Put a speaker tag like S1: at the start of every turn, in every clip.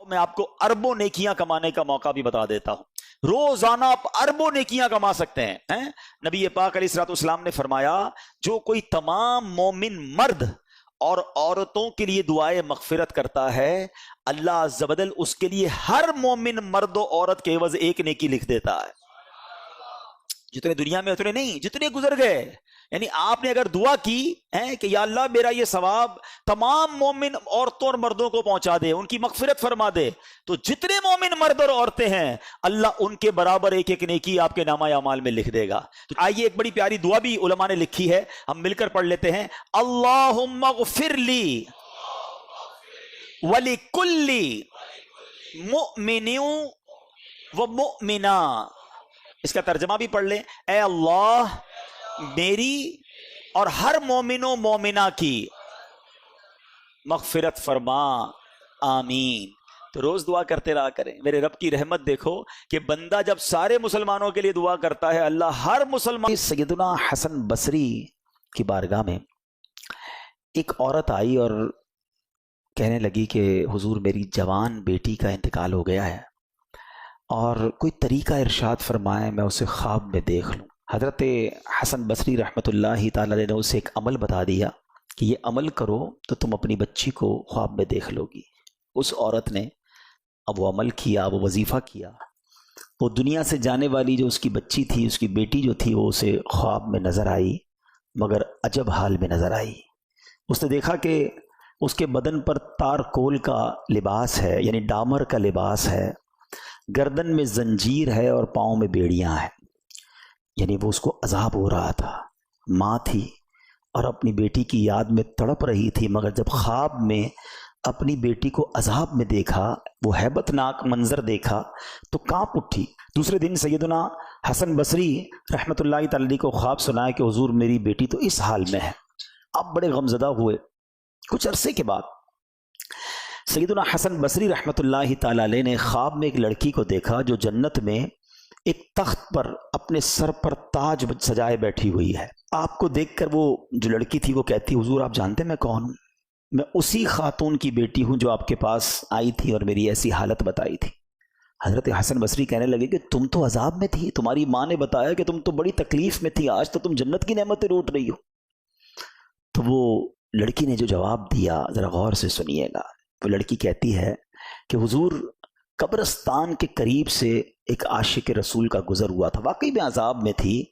S1: میں آپ کو اربوں نیکیاں کمانے کا موقع بھی بتا دیتا ہوں. روزانہ آپ اربوں نیکیاں کما سکتے ہیں. نبی پاک علیہ الصلوۃ والسلام نے فرمایا جو کوئی تمام مومن مرد اور عورتوں کے لیے دعائے مغفرت کرتا ہے اللہ عز و جل اس کے لیے ہر مومن مرد و عورت کے عوض ایک نیکی لکھ دیتا ہے. جتنے دنیا میں اتنے نہیں، جتنے گزر گئے. یعنی آپ نے اگر دعا کی کہ یا اللہ میرا یہ ثواب تمام مومن عورتوں اور مردوں کو پہنچا دے، ان کی مغفرت فرما دے، تو جتنے مومن مرد اور عورتیں ہیں اللہ ان کے برابر ایک ایک نیکی آپ کے نامہ اعمال میں لکھ دے گا. تو آئیے ایک بڑی پیاری دعا بھی علماء نے لکھی ہے، ہم مل کر پڑھ لیتے ہیں. اللہم اغفر لی ولکل مؤمن و مؤمنہ. اس کا ترجمہ بھی پڑھ لیں. اے اللہ میری اور ہر مومن و مومنہ کی مغفرت فرما، آمین. تو روز دعا کرتے رہا کریں. میرے رب کی رحمت دیکھو کہ بندہ جب سارے مسلمانوں کے لیے دعا کرتا ہے اللہ ہر مسلمان. سیدنا حسن بصری کی بارگاہ میں ایک عورت آئی اور کہنے لگی کہ حضور میری جوان بیٹی کا انتقال ہو گیا ہے اور کوئی طریقہ ارشاد فرمائے میں اسے خواب میں دیکھ لوں. حضرت حسن بصری رحمۃ اللہ تعالی علیہ نے اسے ایک عمل بتا دیا کہ یہ عمل کرو تو تم اپنی بچی کو خواب میں دیکھ لو گی. اس عورت نے اب وہ عمل کیا، وہ وظیفہ کیا. وہ دنیا سے جانے والی جو اس کی بچی تھی، اس کی بیٹی جو تھی، وہ اسے خواب میں نظر آئی، مگر عجب حال میں نظر آئی. اس نے دیکھا کہ اس کے بدن پر تارکول کا لباس ہے، یعنی ڈامر کا لباس ہے، گردن میں زنجیر ہے اور پاؤں میں بیڑیاں ہیں. یعنی وہ اس کو عذاب ہو رہا تھا. ماں تھی اور اپنی بیٹی کی یاد میں تڑپ رہی تھی، مگر جب خواب میں اپنی بیٹی کو عذاب میں دیکھا، وہ ہیبت ناک منظر دیکھا تو کانپ اٹھی. دوسرے دن سیدنا حسن بصری رحمۃ اللہ تعالی کو خواب سنایا کہ حضور میری بیٹی تو اس حال میں ہے. اب بڑے غمزدہ ہوئے. کچھ عرصے کے بعد سیدنا حسن بصری رحمۃ اللہ تعالی علیہ نے خواب میں ایک لڑکی کو دیکھا جو جنت میں ایک تخت پر اپنے سر پر تاج سجائے بیٹھی ہوئی ہے. آپ کو دیکھ کر وہ جو لڑکی تھی وہ کہتی حضور آپ جانتے میں کون ہوں؟ میں اسی خاتون کی بیٹی ہوں جو آپ کے پاس آئی تھی اور میری ایسی حالت بتائی تھی. حضرت حسن بصری کہنے لگے کہ تم تو عذاب میں تھی، تمہاری ماں نے بتایا کہ تم تو بڑی تکلیف میں تھی، آج تو تم جنت کی نعمتیں لوٹ رہی ہو. تو وہ لڑکی نے جو جواب دیا ذرا غور سے سنیے گا. وہ لڑکی کہتی ہے کہ حضور قبرستان کے قریب سے ایک عاشق رسول کا گزر ہوا تھا. واقعی میں عذاب میں تھی،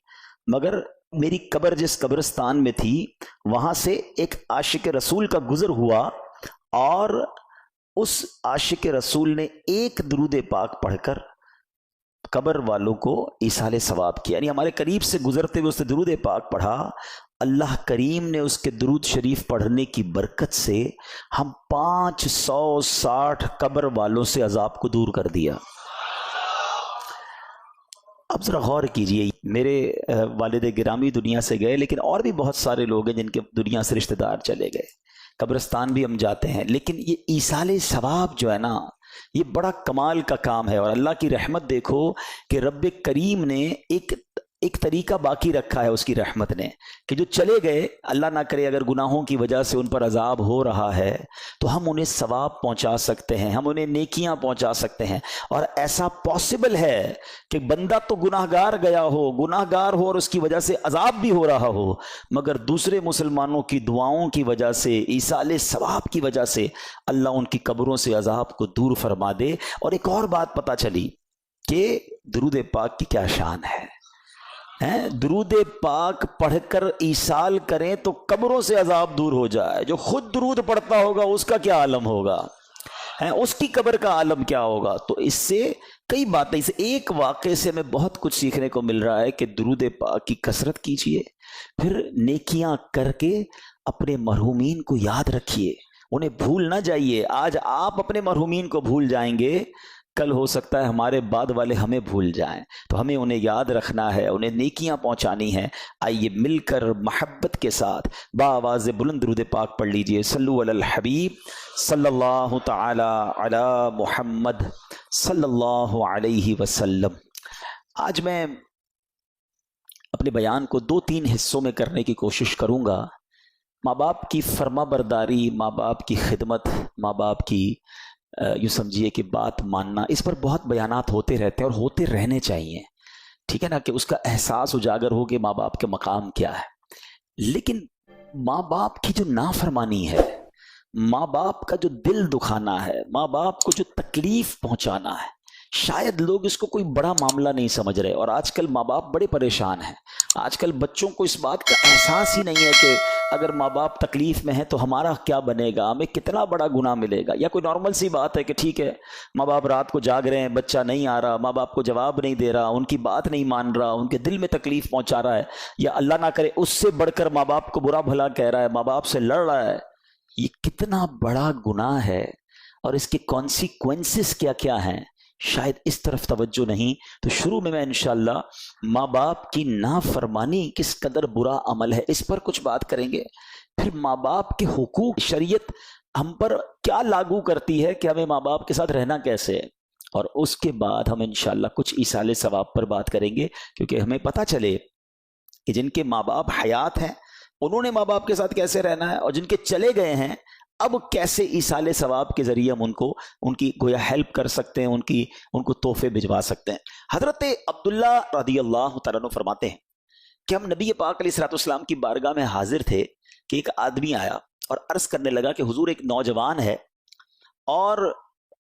S1: مگر میری قبر جس قبرستان میں تھی وہاں سے ایک عاشق رسول کا گزر ہوا اور اس عاشق رسول نے ایک درود پاک پڑھ کر قبر والوں کو ایصال ثواب کیا. یعنی ہمارے قریب سے گزرتے ہوئے اس نے درود پاک پڑھا، اللہ کریم نے اس کے درود شریف پڑھنے کی برکت سے ہم 560 قبر والوں سے عذاب کو دور کر دیا. اب ذرا غور کیجئے، میرے والد گرامی دنیا سے گئے، لیکن اور بھی بہت سارے لوگ ہیں جن کے دنیا سے رشتہ دار چلے گئے، قبرستان بھی ہم جاتے ہیں، لیکن یہ ایصال ثواب جو ہے نا یہ بڑا کمال کا کام ہے. اور اللہ کی رحمت دیکھو کہ رب کریم نے ایک طریقہ باقی رکھا ہے اس کی رحمت نے کہ جو چلے گئے، اللہ نہ کرے اگر گناہوں کی وجہ سے ان پر عذاب ہو رہا ہے تو ہم انہیں ثواب پہنچا سکتے ہیں، ہم انہیں نیکیاں پہنچا سکتے ہیں. اور ایسا پاسبل ہے کہ بندہ تو گناہگار گیا ہو اور اس کی وجہ سے عذاب بھی ہو رہا ہو، مگر دوسرے مسلمانوں کی دعاؤں کی وجہ سے، ایصال ثواب کی وجہ سے اللہ ان کی قبروں سے عذاب کو دور فرما دے. اور ایک اور بات پتہ چلی کہ درود پاک کی کیا شان ہے. درود پاک پڑھ کر ایصال کریں تو قبروں سے عذاب دور ہو جائے. جو خود درود پڑھتا ہوگا اس کا کیا عالم ہوگا، اس کی قبر کا عالم کیا ہوگا. تو اس سے کئی باتیں، اس ایک واقعے سے ہمیں بہت کچھ سیکھنے کو مل رہا ہے کہ درود پاک کی کثرت کیجئے، پھر نیکیاں کر کے اپنے مرحومین کو یاد رکھیے، انہیں بھول نہ جائیے. آج آپ اپنے مرحومین کو بھول جائیں گے، کل ہو سکتا ہے ہمارے بعد والے ہمیں بھول جائیں. تو ہمیں انہیں یاد رکھنا ہے، انہیں نیکیاں پہنچانی ہیں. آئیے مل کر محبت کے ساتھ بآواز بلند درود پاک پڑھ لیجئے. صلو علی الحبیب صلی اللہ تعالی علی محمد صلی اللہ علیہ وسلم. آج میں اپنے بیان کو 2-3 حصوں میں کرنے کی کوشش کروں گا. ماں باپ کی فرما برداری، ماں باپ کی خدمت، ماں باپ کی یوں سمجھیے کہ بات ماننا، اس پر بہت بیانات ہوتے رہتے ہیں اور ہوتے رہنے چاہیے، ٹھیک ہے نا، کہ اس کا احساس اجاگر ہو کہ ماں باپ کے مقام کیا ہے۔ لیکن ماں باپ کی جو نافرمانی ہے، ماں باپ کا جو دل دکھانا ہے، ماں باپ کو جو تکلیف پہنچانا ہے، شاید لوگ اس کو کوئی بڑا معاملہ نہیں سمجھ رہے، اور آج کل ماں باپ بڑے پریشان ہیں۔ آج کل بچوں کو اس بات کا احساس ہی نہیں ہے کہ اگر ماں باپ تکلیف میں ہیں تو ہمارا کیا بنے گا، ہمیں کتنا بڑا گناہ ملے گا، یا کوئی نارمل سی بات ہے کہ ٹھیک ہے ماں باپ رات کو جاگ رہے ہیں، بچہ نہیں آ رہا، ماں باپ کو جواب نہیں دے رہا، ان کی بات نہیں مان رہا، ان کے دل میں تکلیف پہنچا رہا ہے، یا اللہ نہ کرے اس سے بڑھ کر ماں باپ کو برا بھلا کہہ رہا ہے، ماں باپ سے لڑ رہا ہے، یہ کتنا بڑا گناہ ہے، اور اس کے کانسیکوینسز کیا کیا ہیں، شاید اس طرف توجہ نہیں۔ تو شروع میں انشاءاللہ ماں باپ کی نافرمانی کس قدر برا عمل ہے اس پر کچھ بات کریں گے، پھر ماں باپ کے حقوق شریعت ہم پر کیا لاگو کرتی ہے کہ ہمیں ماں باپ کے ساتھ رہنا کیسے ہے، اور اس کے بعد ہم انشاءاللہ کچھ ایصال ثواب پر بات کریں گے، کیونکہ ہمیں پتہ چلے کہ جن کے ماں باپ حیات ہیں انہوں نے ماں باپ کے ساتھ کیسے رہنا ہے، اور جن کے چلے گئے ہیں اب کیسے ایصال ثواب کے ذریعے ہم ان کی گویا ہیلپ کر سکتے ہیں، ان کو تحفے بھجوا سکتے ہیں۔ حضرت عبداللہ رضی اللہ تعالیٰ عنہ فرماتے ہیں کہ ہم نبی پاک علیہ الصلوۃ والسلام کی بارگاہ میں حاضر تھے کہ ایک آدمی آیا اور عرض کرنے لگا کہ حضور ایک نوجوان ہے اور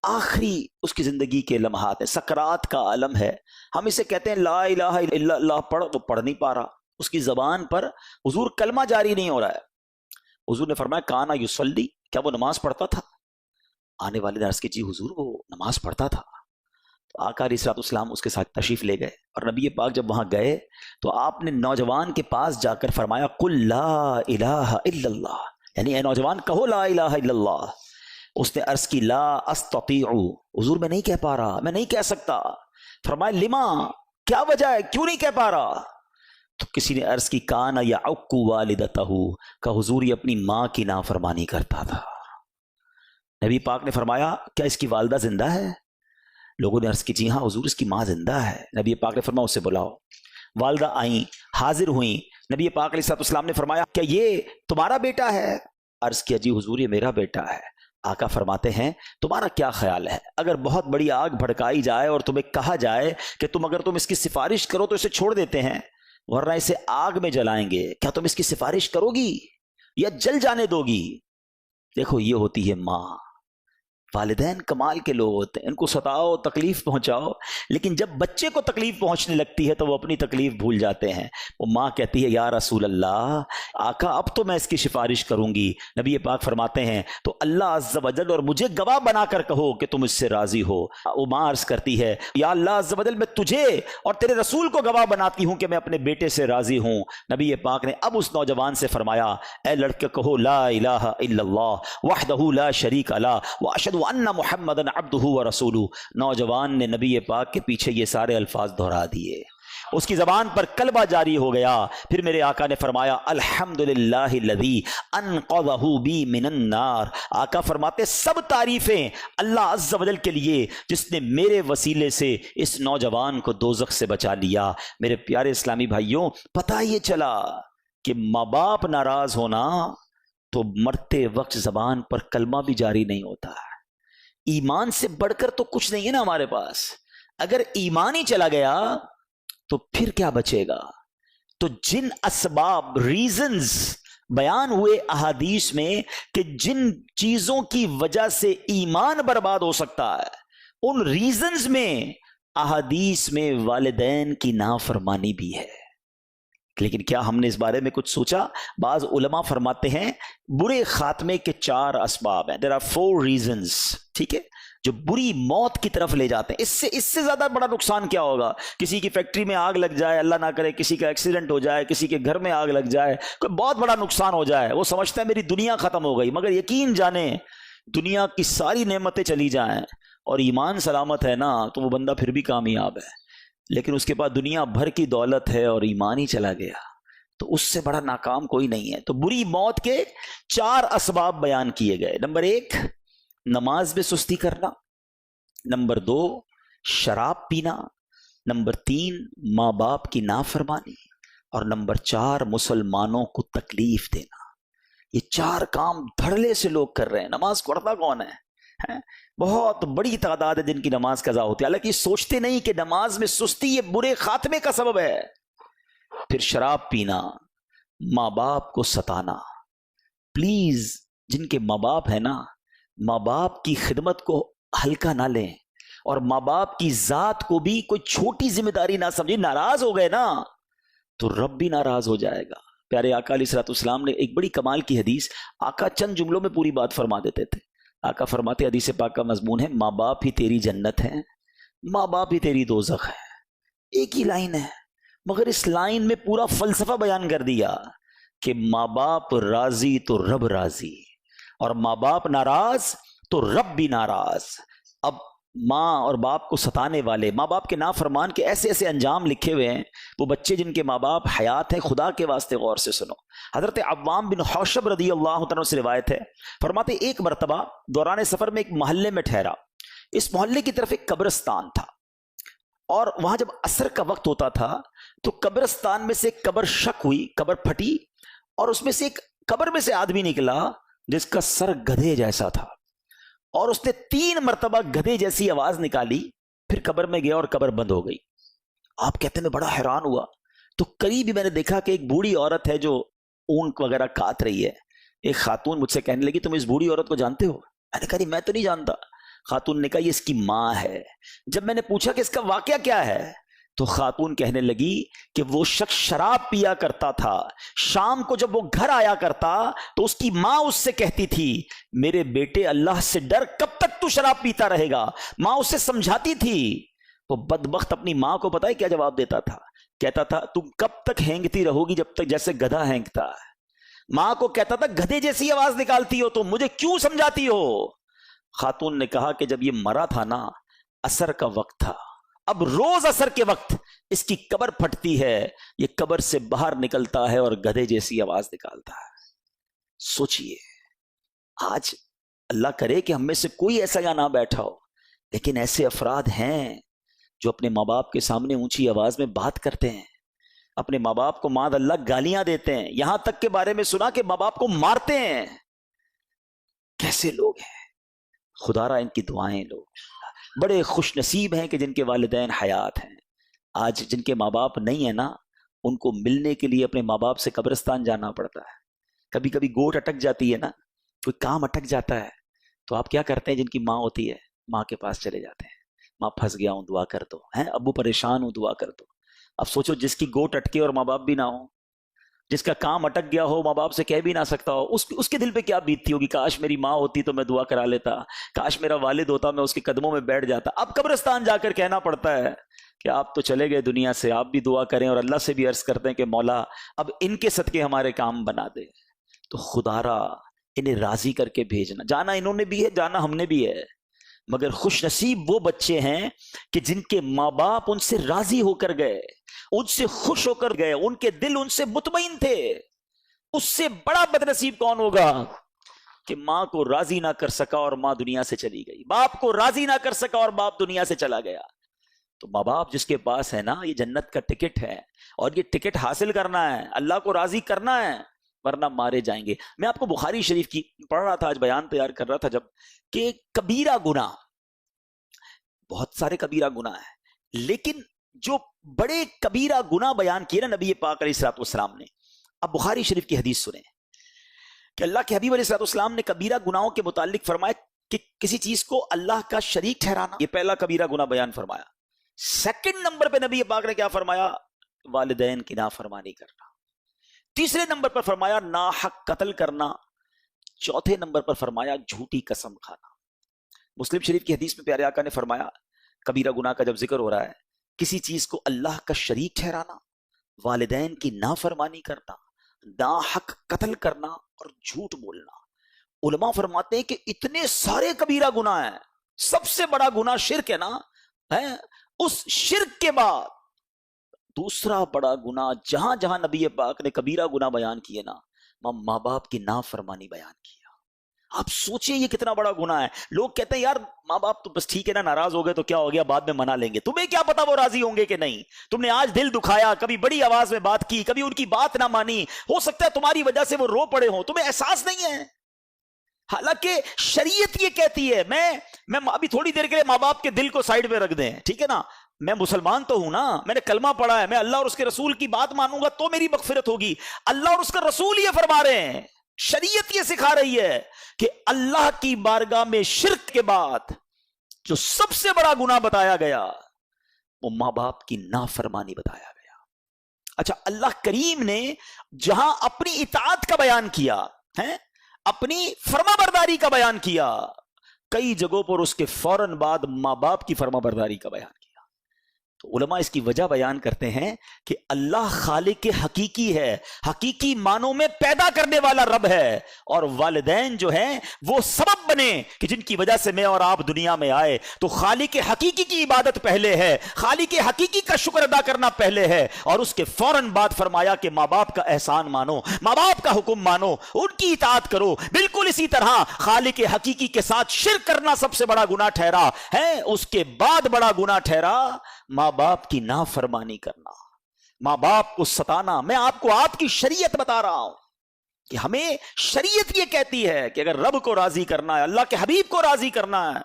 S1: آخری اس کی زندگی کے لمحات ہیں، سکرات کا عالم ہے، ہم اسے کہتے ہیں لا الہ الا اللہ پڑھ، وہ پڑھ نہیں پا رہا، اس کی زبان پر حضور کلمہ جاری نہیں ہو رہا ہے۔ حضور نے فرمایا کانا یصلی، کیا وہ نماز پڑھتا تھا؟ آنے والے نے عرض کی جی حضور وہ نماز پڑھتا تھا۔ تو آقا علیہ الصلوۃ والسلام اس کے ساتھ تشریف لے گئے، اور نبی پاک جب وہاں گئے تو آپ نے نوجوان کے پاس جا کر فرمایا قل لا الہ الا اللہ، یعنی اے نوجوان کہو لا الہ الا اللہ۔ اس نے عرض کی لا استطیع، حضور میں نہیں کہہ پا رہا، میں نہیں کہہ سکتا۔ فرمایا لما، کیا وجہ ہے، کیوں نہیں کہہ پا رہا؟ تو کسی نے عرض کی کانا یعق والدتہ، کہ حضور یہ اپنی ماں کی نافرمانی کرتا تھا۔ نبی پاک نے فرمایا کیا اس کی والدہ زندہ ہے؟ لوگوں نے عرض کی جی ہاں حضور اس کی ماں زندہ ہے۔ نبی پاک نے فرمایا اسے بلاؤ۔ والدہ آئیں، حاضر ہوئیں۔ نبی پاک علیہ السلام نے فرمایا کیا یہ تمہارا بیٹا ہے؟ عرض کیا جی حضور یہ میرا بیٹا ہے۔ آقا فرماتے ہیں تمہارا کیا خیال ہے اگر بہت بڑی آگ بھڑکائی جائے اور تمہیں کہا جائے کہ اگر تم اس کی سفارش کرو تو اسے چھوڑ دیتے ہیں، ورنہ اسے آگ میں جلائیں گے، کیا تم اس کی سفارش کرو گی یا جل جانے دو گی؟ دیکھو یہ ہوتی ہے ماں۔ والدین کمال کے لوگ ہوتے ہیں، ان کو ستاؤ، تکلیف پہنچاؤ، لیکن جب بچے کو تکلیف پہنچنے لگتی ہے تو وہ اپنی تکلیف بھول جاتے ہیں۔ وہ ماں کہتی ہے یا رسول اللہ، آقا اب تو میں اس کی سفارش کروں گی۔ نبی پاک فرماتے ہیں تو اللہ عز و جل اور مجھے گواہ بنا کر کہو کہ تم اس سے راضی ہو۔ وہ ماں عرض کرتی ہے یا اللہ عز و جل میں تجھے اور تیرے رسول کو گواہ بناتی ہوں کہ میں اپنے بیٹے سے راضی ہوں۔ نبی پاک نے اب اس نوجوان سے فرمایا اے لڑکے کہو لا الہ الا اللہ وحدہ لا شریک لہ واشہد ان محمد عبدہ ورسولہ۔ نوجوان نے نبی پاک کے پیچھے یہ سارے الفاظ دہرا دیے، اس کی زبان پر کلمہ جاری ہو گیا۔ پھر میرے آقا نے فرمایا الحمدللہ الذی انقذہ بی من النار۔ آقا فرماتے سب تعریفیں اللہ عز و جل کے لیے جس نے میرے وسیلے سے اس نوجوان کو دوزخ سے بچا لیا۔ میرے پیارے اسلامی بھائیوں، پتہ یہ چلا کہ ماں باپ ناراض ہونا تو مرتے وقت زبان پر کلمہ بھی جاری نہیں ہوتا ہے۔ ایمان سے بڑھ کر تو کچھ نہیں ہے نا ہمارے پاس، اگر ایمان ہی چلا گیا تو پھر کیا بچے گا؟ تو جن اسباب ریزنز بیان ہوئے احادیث میں کہ جن چیزوں کی وجہ سے ایمان برباد ہو سکتا ہے، ان ریزنز میں احادیث میں والدین کی نافرمانی بھی ہے۔ لیکن کیا ہم نے اس بارے میں کچھ سوچا؟ بعض علماء فرماتے ہیں برے خاتمے کے 4 اسباب ہیں، there are 4 reasons، ٹھیک ہے، جو بری موت کی طرف لے جاتے ہیں۔ اس سے زیادہ بڑا نقصان کیا ہوگا؟ کسی کی فیکٹری میں آگ لگ جائے، اللہ نہ کرے کسی کا ایکسیڈنٹ ہو جائے، کسی کے گھر میں آگ لگ جائے، کوئی بہت بڑا نقصان ہو جائے، وہ سمجھتا ہے میری دنیا ختم ہو گئی، مگر یقین جانیں دنیا کی ساری نعمتیں چلی جائیں اور ایمان سلامت ہے نا تو وہ بندہ پھر بھی کامیاب ہے، لیکن اس کے پاس دنیا بھر کی دولت ہے اور ایمان ہی چلا گیا تو اس سے بڑا ناکام کوئی نہیں ہے۔ تو بری موت کے 4 اسباب بیان کیے گئے۔ نمبر 1 نماز میں سستی کرنا، نمبر 2 شراب پینا، نمبر 3 ماں باپ کی نافرمانی، اور نمبر 4 مسلمانوں کو تکلیف دینا۔ یہ 4 کام دھڑلے سے لوگ کر رہے ہیں۔ نماز پڑھتا کون ہے؟ بہت بڑی تعداد ہے جن کی نماز قضا ہوتی ہے، حالانکہ سوچتے نہیں کہ نماز میں سستی یہ برے خاتمے کا سبب ہے۔ پھر شراب پینا، ماں باپ کو ستانا۔ پلیز جن کے ماں باپ ہیں نا، ماں باپ کی خدمت کو ہلکا نہ لیں، اور ماں باپ کی ذات کو بھی کوئی چھوٹی ذمہ داری نہ سمجھیں۔ ناراض ہو گئے نا تو رب بھی ناراض ہو جائے گا۔ پیارے آقا علیہ الصلوۃ والسلام نے ایک بڑی کمال کی حدیث، آقا چند جملوں میں پوری بات فرما دیتے تھے۔ آقا فرماتے، حدیث پاک کا مضمون ہے، ماں باپ ہی تیری جنت ہے، ماں باپ ہی تیری دوزخ ہے۔ ایک ہی لائن ہے، مگر اس لائن میں پورا فلسفہ بیان کر دیا کہ ماں باپ راضی تو رب راضی، اور ماں باپ ناراض تو رب بھی ناراض۔ اب ماں اور باپ کو ستانے والے، ماں باپ کے نافرمان کے ایسے ایسے انجام لکھے ہوئے ہیں۔ وہ بچے جن کے ماں باپ حیات ہیں، خدا کے واسطے غور سے سنو۔ حضرت عوام بن حوشب رضی اللہ عنہ سے روایت ہے، فرماتے ایک مرتبہ دوران سفر میں ایک محلے میں ٹھہرا۔ اس محلے کی طرف ایک قبرستان تھا، اور وہاں جب عصر کا وقت ہوتا تھا تو قبرستان میں سے ایک قبر شک ہوئی، قبر پھٹی، اور اس میں سے ایک قبر میں سے آدمی نکلا جس کا سر گدھے جیسا تھا، اور اس نے 3 مرتبہ گدھے جیسی آواز نکالی، پھر قبر میں گیا اور قبر بند ہو گئی۔ آپ کہتے ہیں میں بڑا حیران ہوا، تو قریب ہی میں نے دیکھا کہ ایک بوڑھی عورت ہے جو اون وغیرہ کاٹ رہی ہے۔ ایک خاتون مجھ سے کہنے لگی، تم اس بوڑھی عورت کو جانتے ہو؟ میں نے کہا میں تو نہیں جانتا۔ خاتون نے کہا یہ اس کی ماں ہے۔ جب میں نے پوچھا کہ اس کا واقعہ کیا ہے تو خاتون کہنے لگی کہ وہ شخص شراب پیا کرتا تھا، شام کو جب وہ گھر آیا کرتا تو اس کی ماں اس سے کہتی تھی میرے بیٹے اللہ سے ڈر، کب تک تو شراب پیتا رہے گا؟ ماں اسے سمجھاتی تھی۔ وہ بدبخت اپنی ماں کو پتہ ہے کیا جواب دیتا تھا؟ کہتا تھا تم کب تک ہینگتی رہو گی جب تک جیسے گدھا ہینگتا ہے۔ ماں کو کہتا تھا گدھے جیسی آواز نکالتی ہو تو مجھے کیوں سمجھاتی ہو؟ خاتون نے کہا کہ جب یہ مرا تھا نا، عصر کا وقت تھا، اب روز عصر کے وقت اس کی قبر پھٹتی ہے، یہ قبر سے باہر نکلتا ہے اور گدھے جیسی آواز نکالتا ہے۔ سوچئے، آج اللہ کرے کہ ہم میں سے کوئی ایسا یا نہ بیٹھا ہو، لیکن ایسے افراد ہیں جو اپنے ماں باپ کے سامنے اونچی آواز میں بات کرتے ہیں، اپنے ماں باپ کو معاذ اللہ گالیاں دیتے ہیں، یہاں تک کے بارے میں سنا کہ ماں باپ کو مارتے ہیں۔ کیسے لوگ ہیں؟ خدا را ان کی دعائیں لو۔ بڑے خوش نصیب ہیں کہ جن کے والدین حیات ہیں۔ آج جن کے ماں باپ نہیں ہیں نا، ان کو ملنے کے لیے اپنے ماں باپ سے قبرستان جانا پڑتا ہے۔ کبھی کبھی گوٹ اٹک جاتی ہے نا، کوئی کام اٹک جاتا ہے، تو آپ کیا کرتے ہیں؟ جن کی ماں ہوتی ہے، ماں کے پاس چلے جاتے ہیں، ماں پھنس گیا ہوں دعا کر دو، ابو پریشان ہوں دعا کر دو۔ اب سوچو جس کی گوٹ اٹکے اور ماں باپ بھی نہ ہو، جس کا کام اٹک گیا ہو، ماں باپ سے کہہ بھی نہ سکتا ہو، اس کے دل پہ کیا بیتتی ہوگی؟ کاش میری ماں ہوتی تو میں دعا کرا لیتا، کاش میرا والد ہوتا میں اس کے قدموں میں بیٹھ جاتا۔ اب قبرستان جا کر کہنا پڑتا ہے کہ آپ تو چلے گئے دنیا سے، آپ بھی دعا کریں اور اللہ سے بھی عرض کرتے ہیں کہ مولا اب ان کے صدقے ہمارے کام بنا دے۔ تو خدا را انہیں راضی کر کے بھیجنا، جانا انہوں نے بھی ہے، جانا ہم نے بھی ہے، مگر خوش نصیب وہ بچے ہیں کہ جن کے ماں باپ ان سے راضی ہو کر گئے، ان سے خوش ہو کر گئے، ان کے دل ان سے مطمئن تھے۔ اس سے بڑا بد نصیب کون ہوگا کہ ماں کو راضی نہ کر سکا اور ماں دنیا سے چلی گئی، باپ کو راضی نہ کر سکا اور باپ دنیا سے چلا گیا۔ تو ماں باپ جس کے پاس ہے نا، یہ جنت کا ٹکٹ ہے، اور یہ ٹکٹ حاصل کرنا ہے، اللہ کو راضی کرنا ہے، ورنہ مارے جائیں گے۔ میں آپ کو بخاری شریف کی پڑھ رہا تھا، آج بیان تیار کر رہا تھا جب، کہ کبیرہ گناہ، بہت سارے کبیرہ گناہ ہیں، لیکن جو بڑے کبیرہ گناہ بیان کیے نا نبی پاک علیہ الصلوۃ والسلام نے۔ اب بخاری شریف کی حدیث سنیں کہ اللہ کے حبیب علیہ الصلوۃ والسلام نے کبیرہ گناہوں کے متعلق فرمایا کہ کسی چیز کو اللہ کا شریک ٹھہرانا، یہ پہلا کبیرہ گناہ بیان فرمایا۔ سیکنڈ نمبر پہ نبی پاک نے کیا فرمایا؟ والدین کی نافرمانی کرنا۔ تیسرے نمبر پر فرمایا ناحق قتل کرنا۔ چوتھے نمبر پر فرمایا جھوٹی قسم کھانا۔ مسلم شریف کی حدیث میں پیارے آقا نے فرمایا، کبیرہ گناہ کا جب ذکر ہو رہا ہے، کسی چیز کو اللہ کا شریک ٹھہرانا، والدین کی نافرمانی کرنا، ناحق قتل کرنا اور جھوٹ بولنا۔ علماء فرماتے ہیں کہ اتنے سارے کبیرہ گناہ ہیں، سب سے بڑا گناہ شرک ہے نا، اس شرک کے بعد دوسرا بڑا گناہ جہاں جہاں نبی پاک نے کبیرہ گناہ بیان کیے نا، ماں باپ کی نافرمانی بیان کیا۔ آپ سوچئے یہ کتنا بڑا گناہ ہے۔ لوگ کہتے ہیں یار ماں باپ تو بس ٹھیک ہے نا، ناراض ہو گئے تو کیا ہو گیا، بعد میں منا لیں گے۔ تمہیں کیا پتا وہ راضی ہوں گے کہ نہیں؟ تم نے آج دل دکھایا، کبھی بڑی آواز میں بات کی، کبھی ان کی بات نہ مانی، ہو سکتا ہے تمہاری وجہ سے وہ رو پڑے ہوں، تمہیں احساس نہیں ہے۔ حالانکہ شریعت یہ کہتی ہے، میں ابھی تھوڑی دیر کے لیے ماں باپ کے دل کو سائڈ پہ رکھ دیں، ٹھیک ہے نا، میں مسلمان تو ہوں نا، میں نے کلمہ پڑھا ہے، میں اللہ اور اس کے رسول کی بات مانوں گا تو میری مغفرت ہوگی۔ اللہ اور اس کا رسول یہ فرما رہے ہیں، شریعت یہ سکھا رہی ہے کہ اللہ کی بارگاہ میں شرک کے بعد جو سب سے بڑا گناہ بتایا گیا وہ ماں باپ کی نافرمانی بتایا گیا۔ اچھا، اللہ کریم نے جہاں اپنی اطاعت کا بیان کیا ہے، اپنی فرما برداری کا بیان کیا، کئی جگہوں پر اس کے فوراً بعد ماں باپ کی فرما برداری کا بیان کیا۔ تو علماء اس کی وجہ بیان کرتے ہیں کہ اللہ خالق حقیقی ہے، حقیقی معنوں میں پیدا کرنے والا رب ہے، اور والدین جو ہیں وہ سبب بنے کہ جن کی وجہ سے میں اور آپ دنیا میں آئے۔ تو خالق حقیقی کی عبادت پہلے ہے، خالق حقیقی کا شکر ادا کرنا پہلے ہے، اور اس کے فوراً بعد فرمایا کہ ماں باپ کا احسان مانو، ماں باپ کا حکم مانو، ان کی اطاعت کرو۔ بالکل اسی طرح خالق حقیقی کے ساتھ شرک کرنا سب سے بڑا گناہ ٹھہرا ہے، اس کے بعد بڑا گناہ ٹھہرا ماں باپ کی نافرمانی کرنا، ماں باپ کو ستانا۔ میں آپ کو آپ کی شریعت بتا رہا ہوں کہ ہمیں شریعت یہ کہتی ہے کہ اگر رب کو راضی کرنا ہے، اللہ کے حبیب کو راضی کرنا ہے،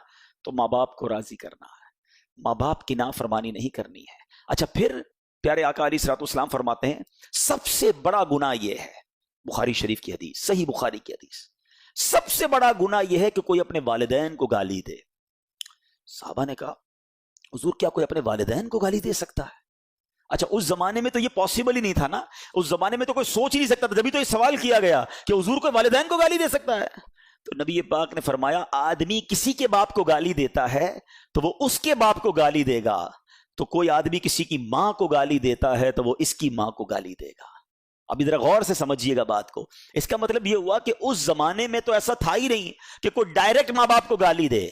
S1: تو ماں باپ کو راضی کرنا ہے، ماں باپ کی نافرمانی نہیں کرنی ہے۔ اچھا، پھر پیارے آقا علیہ الصلوۃ والسلام فرماتے ہیں سب سے بڑا گناہ یہ ہے، بخاری شریف کی حدیث، صحیح بخاری کی حدیث، سب سے بڑا گناہ یہ ہے کہ کوئی اپنے والدین کو گالی دے۔ صحابہ نے کہا حضور کیا کوئی اپنے والدین کو گالی دے سکتا ہے؟ اچھا، اس زمانے میں تو یہ پاسبل ہی نہیں تھا نا، اس زمانے میں تو کوئی سوچ ہی نہیں سکتا تھا، جبھی تو یہ سوال کیا گیا کہ حضور کوئی والدین کو گالی دے سکتا ہے؟ تو نبی پاک نے فرمایا آدمی کسی کے باپ کو گالی دیتا ہے تو وہ اس کے باپ کو گالی دے گا، تو کوئی آدمی کسی کی ماں کو گالی دیتا ہے تو وہ اس کی ماں کو گالی دے گا۔ اب ذرا غور سے سمجھیے گا بات کو، اس کا مطلب یہ ہوا کہ اس زمانے میں تو ایسا تھا ہی نہیں کہ کوئی ڈائریکٹ ماں باپ کو گالی دے۔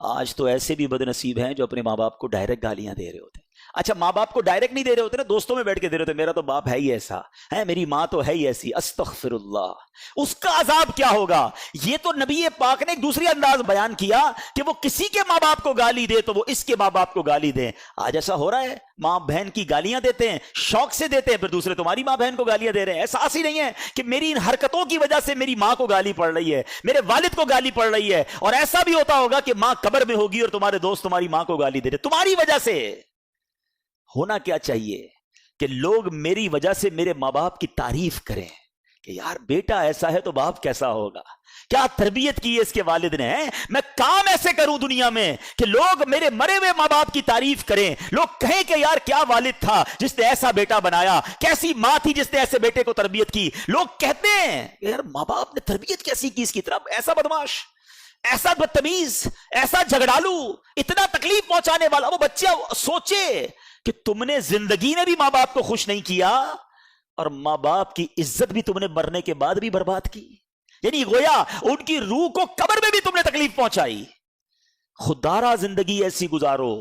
S1: آج تو ایسے بھی بد نصیب ہیں جو اپنے ماں باپ کو ڈائریکٹ گالیاں دے رہے ہوتے ہیں۔ اچھا، ماں باپ کو ڈائریکٹ نہیں دے رہے ہوتے نا، دوستوں میں بیٹھ کے دے رہے ہوتے، میرا تو باپ ہے ہی ایسا ہے، میری ماں تو ہے ہی ایسی، استغفر اللہ۔ اس کا عذاب کیا ہوگا؟ یہ تو نبی پاک نے ایک دوسری انداز بیان کیا کہ وہ کسی کے ماں باپ کو گالی دے تو وہ اس کے ماں باپ کو گالی دے۔ آج ایسا ہو رہا ہے، ماں بہن کی گالیاں دیتے ہیں، شوق سے دیتے ہیں، پھر دوسرے تمہاری ماں بہن کو گالیاں دے رہے ہیں۔ احساس ہی نہیں ہے کہ میری ان حرکتوں کی وجہ سے میری ماں کو گالی پڑ رہی ہے، میرے والد کو گالی پڑ رہی ہے۔ اور ایسا بھی ہوتا ہوگا کہ ماں قبر میں ہوگی اور تمہارے دوست تمہاری ماں کو گالی دے رہے تمہاری وجہ سے۔ ہونا کیا چاہیے کہ لوگ میری وجہ سے میرے ماں باپ کی تعریف کریں کہ یار بیٹا ایسا ہے تو باپ کیسا ہوگا، کیا تربیت کی ہے اس کے والد نے۔ میں کام ایسے کروں دنیا میں کہ لوگ میرے مرے ہوئے ماں باپ کی تعریف کریں، لوگ کہیں کہ یار کیا والد تھا جس نے ایسا بیٹا بنایا، کیسی ماں تھی جس نے ایسے بیٹے کو تربیت کی۔ لوگ کہتے ہیں یار ماں باپ نے تربیت کیسی کی اس کی طرف، ایسا بدماش، ایسا بدتمیز، ایسا جھگڑالو، اتنا تکلیف پہنچانے والا۔ وہ بچہ سوچے کہ تم نے زندگی میں بھی ماں باپ کو خوش نہیں کیا اور ماں باپ کی عزت بھی تم نے مرنے کے بعد بھی برباد کی، یعنی گویا ان کی روح کو قبر میں بھی تم نے تکلیف پہنچائی۔ خوددارا زندگی ایسی گزارو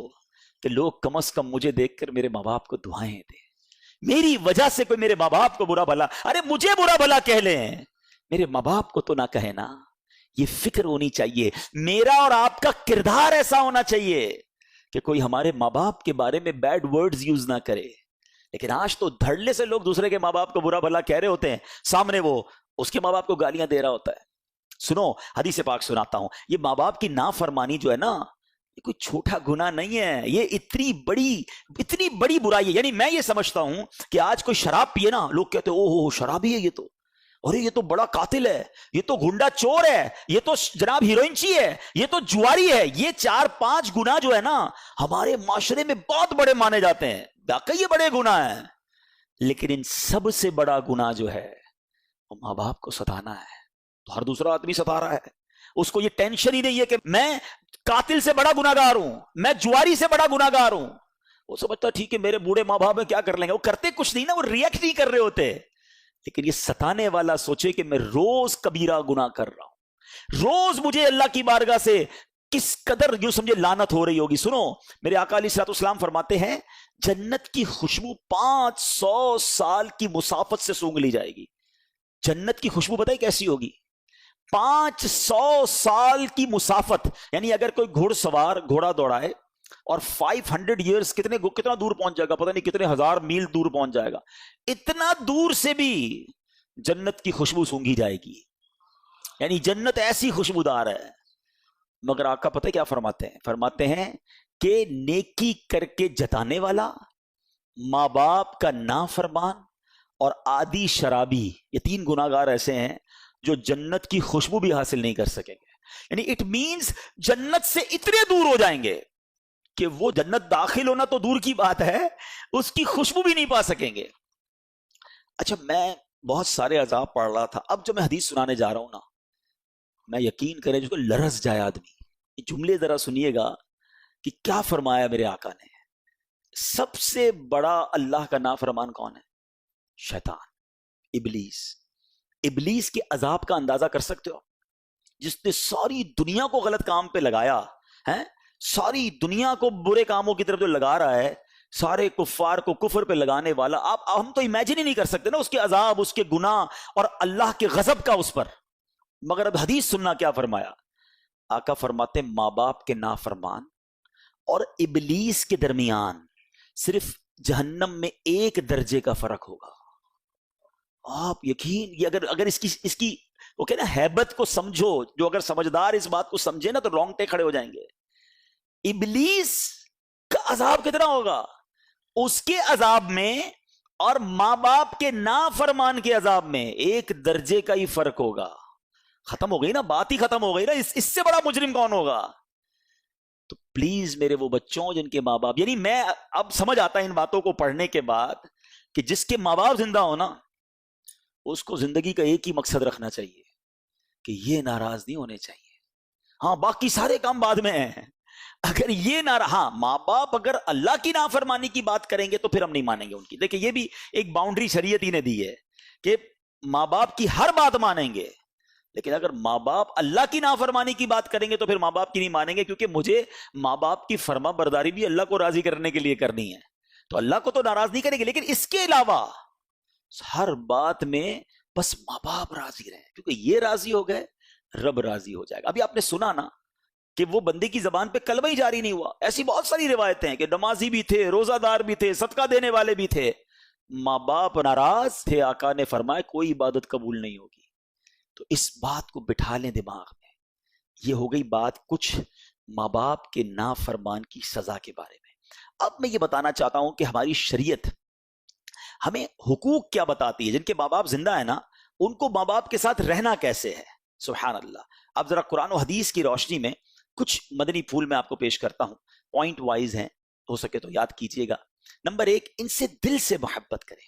S1: کہ لوگ کم از کم مجھے دیکھ کر میرے ماں باپ کو دعائیں دیں، میری وجہ سے کوئی میرے ماں باپ کو برا بھلا، ارے مجھے برا بھلا کہہ لیں، میرے ماں باپ کو تو نہ کہے نا۔ یہ فکر ہونی چاہیے، میرا اور آپ کا کردار ایسا ہونا چاہیے کہ کوئی ہمارے ماں باپ کے بارے میں بیڈ ورڈز یوز نہ کرے۔ لیکن آج تو دھڑلے سے لوگ دوسرے کے ماں باپ کو برا بھلا کہہ رہے ہوتے ہیں، سامنے وہ اس کے ماں باپ کو گالیاں دے رہا ہوتا ہے۔ سنو، حدیث پاک سناتا ہوں، یہ ماں باپ کی نافرمانی جو ہے نا، یہ کوئی چھوٹا گناہ نہیں ہے، یہ اتنی بڑی برائی ہے۔ یعنی میں یہ سمجھتا ہوں کہ آج کوئی شراب پیے نا، لوگ کہتے ہیں او ہو شرابی ہے یہ تو، ارے یہ تو بڑا قاتل ہے، یہ تو گنڈا چور ہے، یہ تو جناب ہیروئنچی ہے، یہ تو جواری ہے۔ یہ 4-5 گناہ جو ہے نا ہمارے معاشرے میں بہت بڑے مانے جاتے ہیں، واقعی یہ بڑے گناہ ہیں، لیکن ان سب سے بڑا گناہ جو ہے وہ ماں باپ کو ستانا ہے۔ تو ہر دوسرا آدمی ستا رہا ہے، اس کو یہ ٹینشن ہی نہیں ہے کہ میں قاتل سے بڑا گناہ گار ہوں، میں جواری سے بڑا گناہ گار ہوں۔ وہ سمجھتا ٹھیک ہے میرے بوڑھے ماں باپ کیا کر لیں گے، وہ کرتے کچھ نہیں نا، وہ ریئیکٹ نہیں کر رہے ہوتے۔ لیکن یہ ستانے والا سوچے کہ میں روز کبیرہ گناہ کر رہا ہوں، روز مجھے اللہ کی بارگاہ سے کس قدر یوں سمجھے لعنت ہو رہی ہوگی۔ سنو، میرے آقا علیہ الصلوۃ والسلام فرماتے ہیں جنت کی خوشبو 500 سال کی مسافت سے سونگھ لی جائے گی۔ جنت کی خوشبو بتائی کیسی ہوگی؟ 500 سال کی مسافت، یعنی اگر کوئی گھوڑ سوار گھوڑا دوڑائے اور 500 ایئرز کتنا دور پہنچ جائے گا، پتہ نہیں کتنے ہزار میل دور پہنچ جائے گا، اتنا دور سے بھی جنت کی خوشبو سونگھی جائے گی۔ یعنی جنت ایسی خوشبودار ہے. مگر آقا پتہ کیا فرماتے ہیں؟ فرماتے ہیں کہ نیکی کر کے جتانے والا، ماں باپ کا نافرمان اور عادی شرابی، یہ 3 گناہگار ایسے ہیں جو جنت کی خوشبو بھی حاصل نہیں کر سکیں گے. یعنی اٹ مینز جنت سے اتنے دور ہو جائیں گے کہ وہ جنت داخل ہونا تو دور کی بات ہے، اس کی خوشبو بھی نہیں پا سکیں گے. اچھا، میں بہت سارے عذاب پڑھ رہا تھا، اب جو میں حدیث سنانے جا رہا ہوں نا، میں یقین کریں جس کو لرز جائے آدمی. یہ جملے ذرا سنیے گا کہ کیا فرمایا میرے آقا نے. سب سے بڑا اللہ کا نافرمان کون ہے؟ شیطان، ابلیس. ابلیس کے عذاب کا اندازہ کر سکتے ہو؟ جس نے ساری دنیا کو غلط کام پہ لگایا ہے، ساری دنیا کو برے کاموں کی طرف جو لگا رہا ہے، سارے کفار کو کفر پہ لگانے والا. آپ ہم تو امیجن ہی نہیں کر سکتے نا اس کے عذاب، اس کے گناہ اور اللہ کے غضب کا اس پر. مگر اب حدیث سننا کیا فرمایا. آقا فرماتے ماں باپ کے نافرمان اور ابلیس کے درمیان صرف جہنم میں 1 درجے کا فرق ہوگا. آپ یقین، یہ اگر اس کی وہ کہنا ہیبت کو سمجھو، جو اگر سمجھدار اس بات کو سمجھے نا تو رونگٹے کھڑے ہو جائیں گے. ابلیس کا عذاب کتنا ہوگا؟ اس کے عذاب میں اور ماں باپ کے نافرمان کے عذاب میں 1 درجے کا ہی فرق ہوگا. ختم ہو گئی نا بات، ہی ختم ہو گئی نا. اس سے بڑا مجرم کون ہوگا؟ تو پلیز میرے وہ بچوں جن کے ماں باپ، یعنی میں اب سمجھ آتا ہے ان باتوں کو پڑھنے کے بعد کہ جس کے ماں باپ زندہ ہو نا، اس کو زندگی کا ایک ہی مقصد رکھنا چاہیے کہ یہ ناراض نہیں ہونے چاہیے. ہاں باقی سارے کام بعد میں ہیں. اگر یہ ہاں ماں باپ اگر اللہ کی نافرمانی کی بات کریں گے تو پھر ہم نہیں مانیں گے ان کی. دیکھیں یہ بھی ایک باؤنڈری شریعت ہی نے دی ہے کہ ماں باپ کی ہر بات مانیں گے، لیکن اگر ماں باپ اللہ کی نافرمانی کی بات کریں گے تو پھر ماں باپ کی نہیں مانیں گے، کیونکہ مجھے ماں باپ کی فرما برداری بھی اللہ کو راضی کرنے کے لیے کرنی ہے. تو اللہ کو تو ناراض نہیں کریں گے، لیکن اس کے علاوہ ہر بات میں بس ماں باپ راضی رہے، کیونکہ یہ راضی ہو گئے رب راضی ہو جائے گا. ابھی آپ نے سنا نا کہ وہ بندے کی زبان پہ کلمہ ہی جاری نہیں ہوا. ایسی بہت ساری روایتیں ہیں کہ نمازی بھی تھے، روزہ دار بھی تھے، صدقہ دینے والے بھی تھے، ماں باپ ناراض تھے. آقا نے فرمایا کوئی عبادت قبول نہیں ہوگی. تو اس بات کو بٹھا لیں دماغ میں. یہ ہو گئی بات کچھ ماں باپ کے نافرمان کی سزا کے بارے میں. اب میں یہ بتانا چاہتا ہوں کہ ہماری شریعت ہمیں حقوق کیا بتاتی ہے. جن کے ماں باپ زندہ ہیں نا، ان کو ماں باپ کے ساتھ رہنا کیسے ہے. سبحان اللہ. اب ذرا قرآن و حدیث کی روشنی میں کچھ مدنی پھول میں آپ کو پیش کرتا ہوں، پوائنٹ وائز ہیں، ہو سکے تو یاد کیجئے گا. نمبر 1، ان سے دل سے محبت کریں.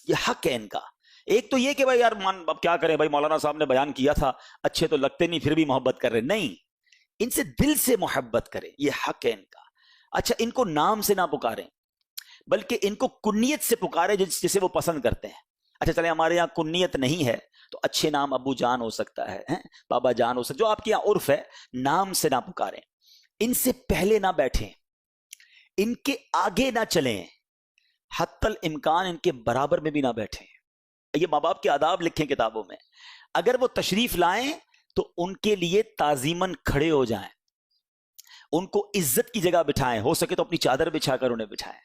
S1: یہ حق ہے ان کا. ایک تو یہ کہ بھائی یار اب کیا کریں بھائی، مولانا صاحب نے بیان کیا تھا، اچھے تو لگتے نہیں پھر بھی محبت کر رہے. نہیں، ان سے دل سے محبت کریں، یہ حق ہے ان کا. اچھا، ان کو نام سے نہ پکاریں بلکہ ان کو کنیت سے پکاریں جسے وہ پسند کرتے ہیں. اچھا چلیں ہمارے یہاں کنیت نہیں ہے تو اچھے نام ابو جان ہو سکتا ہے، بابا جان ہو سکتا، جو آپ کے یہاں عرف ہے. نام سے نہ پکاریں. ان سے پہلے نہ بیٹھیں، ان کے آگے نہ چلیں، حتی الامکان ان کے برابر میں بھی نہ بیٹھیں. یہ ماں باپ کے آداب لکھیں کتابوں میں. اگر وہ تشریف لائیں تو ان کے لیے تعظیماً کھڑے ہو جائیں، ان کو عزت کی جگہ بٹھائیں، ہو سکے تو اپنی چادر بچھا کر انہیں بٹھائیں.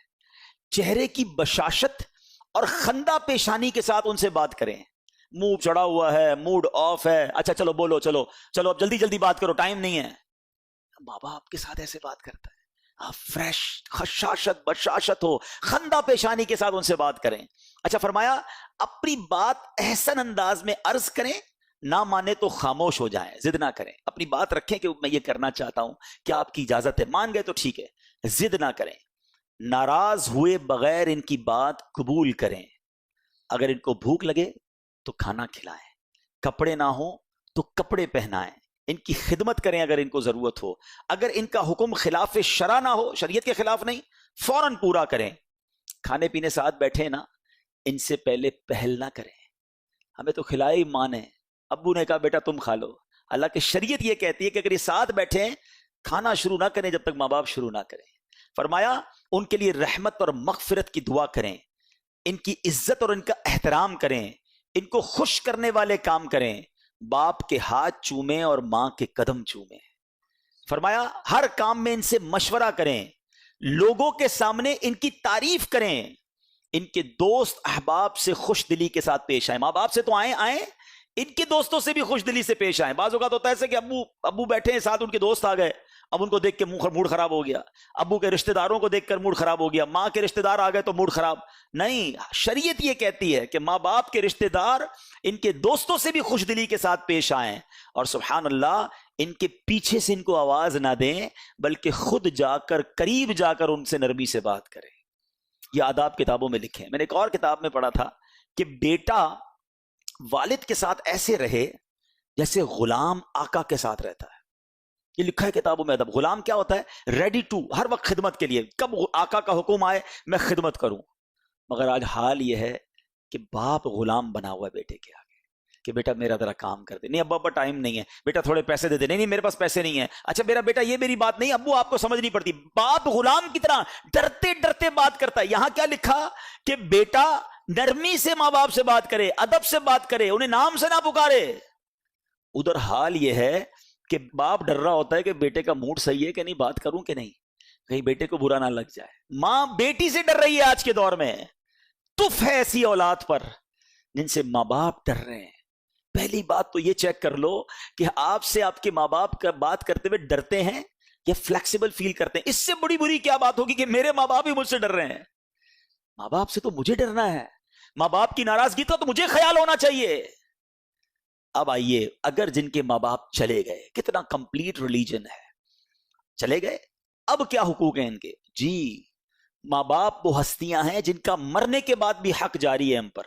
S1: چہرے کی بشاشت اور خندہ پیشانی کے ساتھ ان سے بات کریں. منہ چڑھا ہوا ہے، موڈ آف ہے، اچھا چلو بولو، چلو اب جلدی جلدی بات کرو، ٹائم نہیں ہے. ماں باپ کے ساتھ ایسے بات کرتا ہے. آپ فریش، خشاشت بشاشت ہو، خندہ پیشانی کے ساتھ ان سے بات کریں. اچھا فرمایا اپنی بات احسن انداز میں عرض کریں، نہ مانے تو خاموش ہو جائیں، ضد نہ کریں. اپنی بات رکھیں کہ میں یہ کرنا چاہتا ہوں، کیا آپ کی اجازت ہے؟ مان گئے تو ٹھیک ہے، ضد نہ کریں. ناراض ہوئے بغیر ان کی بات قبول کریں. اگر ان کو بھوک لگے تو کھانا کھلائیں، کپڑے نہ ہوں تو کپڑے پہنائیں، ان کی خدمت کریں اگر ان کو ضرورت ہو. اگر ان کا حکم خلاف شرع نہ ہو، شریعت کے خلاف نہیں، فوراً پورا کریں. کھانے پینے ساتھ بیٹھے نا، ان سے پہلے پہل نہ کریں. ہمیں تو کھلائے ماں نے، ابو نے کہا بیٹا تم کھا لو. اللہ کی شریعت یہ کہتی ہے کہ اگر یہ ساتھ بیٹھیں، کھانا شروع نہ کریں جب تک ماں باپ شروع نہ کریں. فرمایا ان کے لیے رحمت اور مغفرت کی دعا کریں، ان کی عزت اور ان کا احترام کریں، ان کو خوش کرنے والے کام کریں. باپ کے ہاتھ چومیں اور ماں کے قدم چومیں. فرمایا ہر کام میں ان سے مشورہ کریں، لوگوں کے سامنے ان کی تعریف کریں، ان کے دوست احباب سے خوش دلی کے ساتھ پیش آئیں. ماں باپ سے تو آئیں ان کے دوستوں سے بھی خوش دلی سے پیش آئیں. بعض اوقات ہوتا ہے ایسے کہ ابو بیٹھے ہیں ساتھ، ان کے دوست آ گئے، اب ان کو دیکھ کے موڈ خراب ہو گیا. ابو کے رشتہ داروں کو دیکھ کر موڈ خراب ہو گیا، ماں کے رشتہ دار آ گئے تو موڈ خراب. نہیں، شریعت یہ کہتی ہے کہ ماں باپ کے رشتہ دار ان کے دوستوں سے بھی خوش دلی کے ساتھ پیش آئیں، اور سبحان اللہ ان کے پیچھے سے ان کو آواز نہ دیں، بلکہ خود جا کر قریب جا کر ان سے نرمی سے بات کریں. یہ آداب کتابوں میں لکھے ہیں. میں نے ایک اور کتاب میں پڑھا تھا کہ بیٹا والد کے ساتھ ایسے رہے جیسے غلام آقا کے ساتھ رہتا ہے. یہ لکھا ہے کتابوں میں ادب. غلام کیا ہوتا ہے؟ ریڈی ٹو، ہر وقت خدمت کے لیے، کب آقا کا حکم آئے میں خدمت کروں. مگر آج حال یہ ہے کہ باپ غلام بنا ہوا ہے بیٹے کے آگے کہ بیٹا میرا ذرا کام کر دے. نہیں ابا ٹائم نہیں ہے، بیٹا تھوڑے پیسے دے دے. نہیں میرے پاس پیسے نہیں ہے. اچھا میرا بیٹا یہ میری بات نہیں، ابو آپ کو سمجھ نہیں پڑتی. باپ غلام کی طرح ڈرتے ڈرتے بات کرتا ہے. یہاں کیا لکھا کہ بیٹا نرمی سے ماں باپ سے بات کرے، ادب سے بات کرے، انہیں نام سے نہ پکارے. ادھر حال یہ ہے کہ باپ ڈر رہا ہوتا ہے کہ بیٹے کا موڈ صحیح ہے کہ نہیں، بات کروں کہ نہیں، کہیں بیٹے کو برا نہ لگ جائے. ماں بیٹی سے ڈر رہی ہے آج کے دور میں. تف ہے ایسی اولاد پر جن سے ماں باپ ڈر رہے ہیں. پہلی بات تو یہ چیک کر لو کہ آپ سے آپ کے ماں باپ کا بات کرتے ہوئے ڈرتے ہیں یا فلیکسیبل فیل کرتے ہیں. اس سے بڑی بری کیا بات ہوگی کہ میرے ماں باپ ہی مجھ سے ڈر رہے ہیں. ماں باپ سے تو مجھے ڈرنا ہے، ماں باپ کی ناراضگی کا تو مجھے خیال ہونا چاہیے. اب آئیے، اگر جن کے ماں باپ چلے گئے، کتنا کمپلیٹ ریلیجن ہے، چلے گئے، اب کیا حقوق ہیں ان کے؟ جی ماں باپ وہ ہستیاں ہیں جن کا مرنے کے بعد بھی حق جاری ہے ہم پر.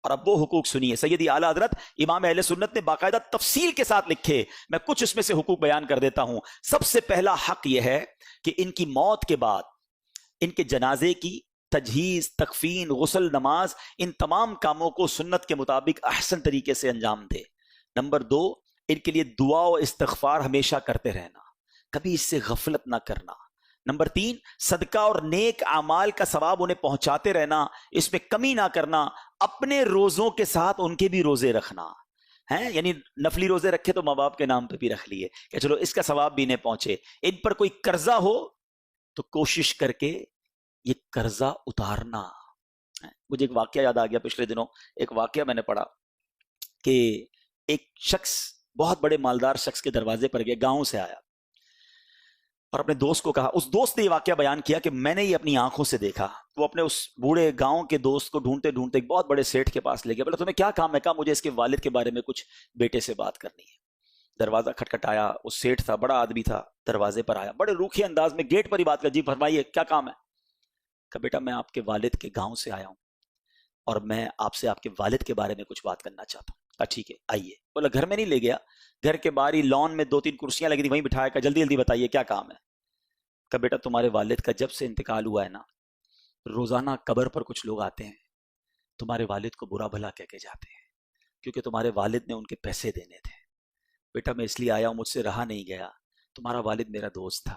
S1: اور اب وہ حقوق سنیے. سیدی اعلیٰ حضرت امام اہل سنت نے باقاعدہ تفصیل کے ساتھ لکھے. میں کچھ اس میں سے حقوق بیان کر دیتا ہوں. سب سے پہلا حق یہ ہے کہ ان کی موت کے بعد ان کے جنازے کی تجہیز، تکفین، غسل، نماز، ان تمام کاموں کو سنت کے مطابق احسن طریقے سے انجام دے. نمبر 2، ان کے لیے دعا و استغفار ہمیشہ کرتے رہنا، کبھی اس سے غفلت نہ کرنا. نمبر 3، صدقہ اور نیک اعمال کا ثواب انہیں پہنچاتے رہنا، اس میں کمی نہ کرنا. اپنے روزوں کے ساتھ ان کے بھی روزے رکھنا ہیں، یعنی نفلی روزے رکھے تو ماں باپ کے نام پہ بھی رکھ لیے کہ چلو اس کا ثواب بھی انہیں پہنچے. ان پر کوئی قرضہ ہو تو کوشش کر کے یہ قرضہ اتارنا. مجھے ایک واقعہ یاد آ گیا. پچھلے دنوں ایک واقعہ میں نے پڑھا کہ ایک شخص بہت بڑے مالدار شخص کے دروازے پر گیا، گاؤں سے آیا اور اپنے دوست کو کہا. اس دوست نے یہ واقعہ بیان کیا کہ میں نے یہ اپنی آنکھوں سے دیکھا. وہ اپنے اس بوڑھے گاؤں کے دوست کو ڈھونڈتے ڈھونڈتے ایک بہت بڑے سیٹھ کے پاس لے گیا. بولا تمہیں کیا کام ہے؟ کہا مجھے اس کے والد کے بارے میں کچھ بیٹے سے بات کرنی ہے. دروازہ کھٹکھٹایا. اس سیٹھ تھا، بڑا آدمی تھا، دروازے پر آیا، بڑے روکھے انداز میں گیٹ پر ہی بات کر. جی فرمائیے کیا کام ہے؟ کہا بیٹا میں آپ کے والد کے گاؤں سے آیا ہوں اور میں آپ سے آپ کے والد کے بارے میں کچھ بات کرنا چاہتا ہوں. کہا ٹھیک ہے آئیے. بولا گھر میں نہیں لے گیا، گھر کے باہر ہی لان میں 2-3 کرسیاں لگی تھی وہیں بٹھایا. کہا جلدی جلدی بتائیے کیا کام ہے؟ کہ بیٹا تمہارے والد کا جب سے انتقال ہوا ہے نا، روزانہ قبر پر کچھ لوگ آتے ہیں، تمہارے والد کو برا بھلا کہہ کے جاتے ہیں کیونکہ تمہارے والد نے ان کے پیسے دینے تھے. بیٹا میں اس لیے آیا ہوں، مجھ سے رہا نہیں گیا. تمہارا والد میرا دوست تھا،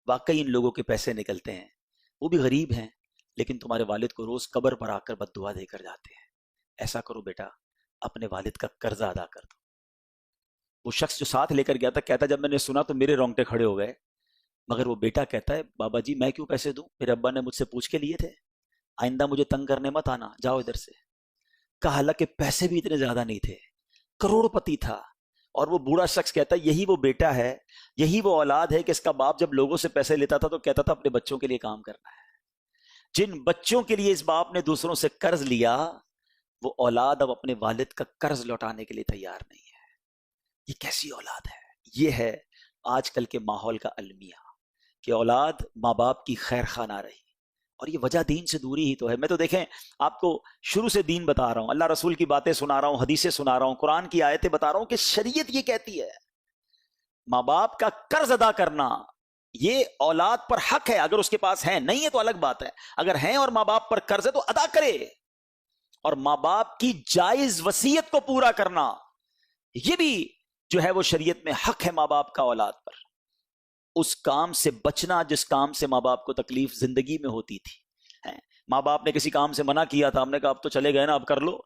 S1: واقعی ان لوگوں کے پیسے نکلتے ہیں، وہ بھی غریب ہیں، لیکن تمہارے والد کو روز قبر پر آ کر بد دعا دے کر جاتے ہیں. ایسا کرو بیٹا، اپنے والد کا قرضہ ادا کر دو. وہ شخص جو ساتھ لے کر گیا تھا کہتا جب میں نے سنا تو میرے رونگٹے کھڑے ہو گئے. مگر وہ بیٹا کہتا ہے بابا جی میں کیوں پیسے دوں، میرے ابا نے مجھ سے پوچھ کے لیے تھے، آئندہ مجھے تنگ کرنے مت آنا، جاؤ ادھر سے. کہا حالانکہ پیسے بھی اتنے زیادہ نہیں تھے، کروڑ پتی تھا. اور وہ بوڑھا شخص کہتا ہے یہی وہ بیٹا ہے، یہی وہ اولاد ہے کہ اس کا باپ جب لوگوں سے پیسے لیتا تھا تو کہتا تھا اپنے بچوں کے لیے کام کرنا ہے. جن بچوں کے لیے اس باپ نے دوسروں سے قرض لیا، وہ اولاد اب اپنے والد کا قرض لوٹانے کے لیے تیار نہیں ہے. یہ کیسی اولاد ہے؟ یہ ہے آج کل کے ماحول کا المیہ کہ اولاد ماں باپ کی خیر خواہ نہ رہی. اور یہ وجہ دین سے دوری ہی تو ہے. میں تو دیکھیں آپ کو شروع سے دین بتا رہا ہوں، اللہ رسول کی باتیں سنا رہا ہوں، حدیثیں سنا رہا ہوں، قرآن کی آیتیں بتا رہا ہوں کہ شریعت یہ کہتی ہے ماں باپ کا قرض ادا کرنا یہ اولاد پر حق ہے. اگر اس کے پاس ہے، نہیں ہے تو الگ بات ہے. اگر ہیں اور ماں باپ پر قرض ہے تو ادا کرے. اور ماں باپ کی جائز وصیت کو پورا کرنا یہ بھی جو ہے وہ شریعت میں حق ہے ماں باپ کا اولاد پر. اس کام سے بچنا جس کام سے ماں باپ کو تکلیف زندگی میں ہوتی تھی. ماں باپ نے کسی کام سے منع کیا تھا، ہم نے کہا اب تو چلے گئے نا اب کر لو.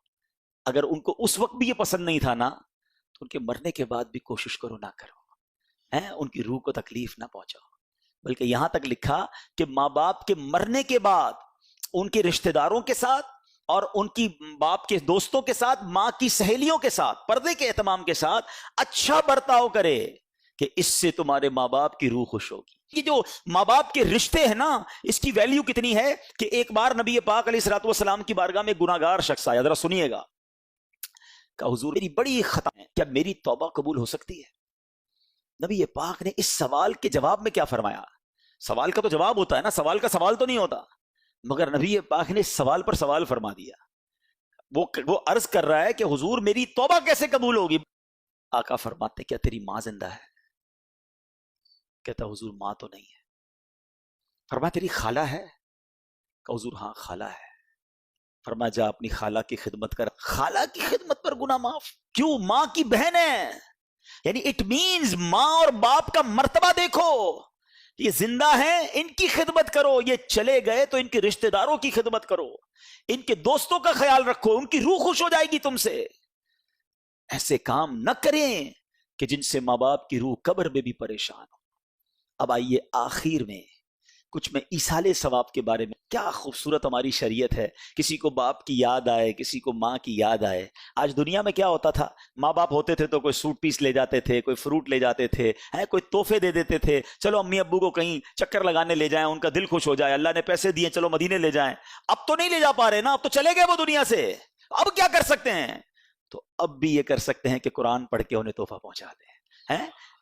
S1: اگر ان کو اس وقت بھی یہ پسند نہیں تھا نا تو ان کے مرنے کے بعد بھی کوشش کرو نہ کرو، ان کی روح کو تکلیف نہ پہنچاؤ. بلکہ یہاں تک لکھا کہ ماں باپ کے مرنے کے بعد ان کے رشتہ داروں کے ساتھ اور ان کی باپ کے دوستوں کے ساتھ، ماں کی سہیلیوں کے ساتھ پردے کے اہتمام کے ساتھ اچھا برتاؤ کرے کہ اس سے تمہارے ماں باپ کی روح خوش ہوگی۔ یہ جو ماں باپ کے رشتے ہیں نا، اس کی ویلیو کتنی ہے کہ ایک بار نبی پاک علیہ الصلوۃ والسلام کی بارگاہ میں گناہگار شخص آیا، ذرا سنیے گا، کہ حضور میری بڑی خطا ہے، کیا میری توبہ قبول ہو سکتی ہے؟ نبی پاک نے اس سوال کے جواب میں کیا فرمایا؟ سوال کا تو جواب ہوتا ہے نا، سوال کا سوال تو نہیں ہوتا، مگر نبی پاک نے سوال پر سوال فرما دیا۔ وہ عرض کر رہا ہے کہ حضور میری توبہ کیسے قبول ہوگی؟ آقا فرماتے کیا تیری ماں زندہ ہے؟ کہتا حضور ماں تو نہیں ہے۔ فرمایا تیری خالہ ہے؟ کہ حضور ہاں خالہ ہے۔ فرمایا جا اپنی خالہ کی خدمت کر۔ خالہ کی خدمت پر گناہ معاف؟ کیوں؟ ماں کی بہن ہے، یعنی اٹ مینز ماں اور باپ کا مرتبہ دیکھو، یہ زندہ ہیں ان کی خدمت کرو، یہ چلے گئے تو ان کے رشتہ داروں کی خدمت کرو، ان کے دوستوں کا خیال رکھو، ان کی روح خوش ہو جائے گی تم سے۔ ایسے کام نہ کریں کہ جن سے ماں باپ کی روح قبر میں بھی پریشان ہو۔ اب آئیے آخر میں کچھ میں ایصال ثواب کے بارے میں، کیا خوبصورت ہماری شریعت ہے، کسی کو باپ کی یاد آئے، کسی کو ماں کی یاد آئے۔ آج دنیا میں کیا ہوتا تھا، ماں باپ ہوتے تھے تو کوئی سوٹ پیس لے جاتے تھے، کوئی فروٹ لے جاتے تھے، کوئی تحفے دے دیتے تھے، چلو امی ابو کو کہیں چکر لگانے لے جائیں، ان کا دل خوش ہو جائے، اللہ نے پیسے دیے چلو مدینے لے جائیں۔ اب تو نہیں لے جا پا رہے نا، اب تو چلے گئے وہ دنیا سے، اب کیا کر سکتے ہیں؟ تو اب بھی یہ کر سکتے ہیں کہ قرآن پڑھ کے انہیں تحفہ پہنچا دیں،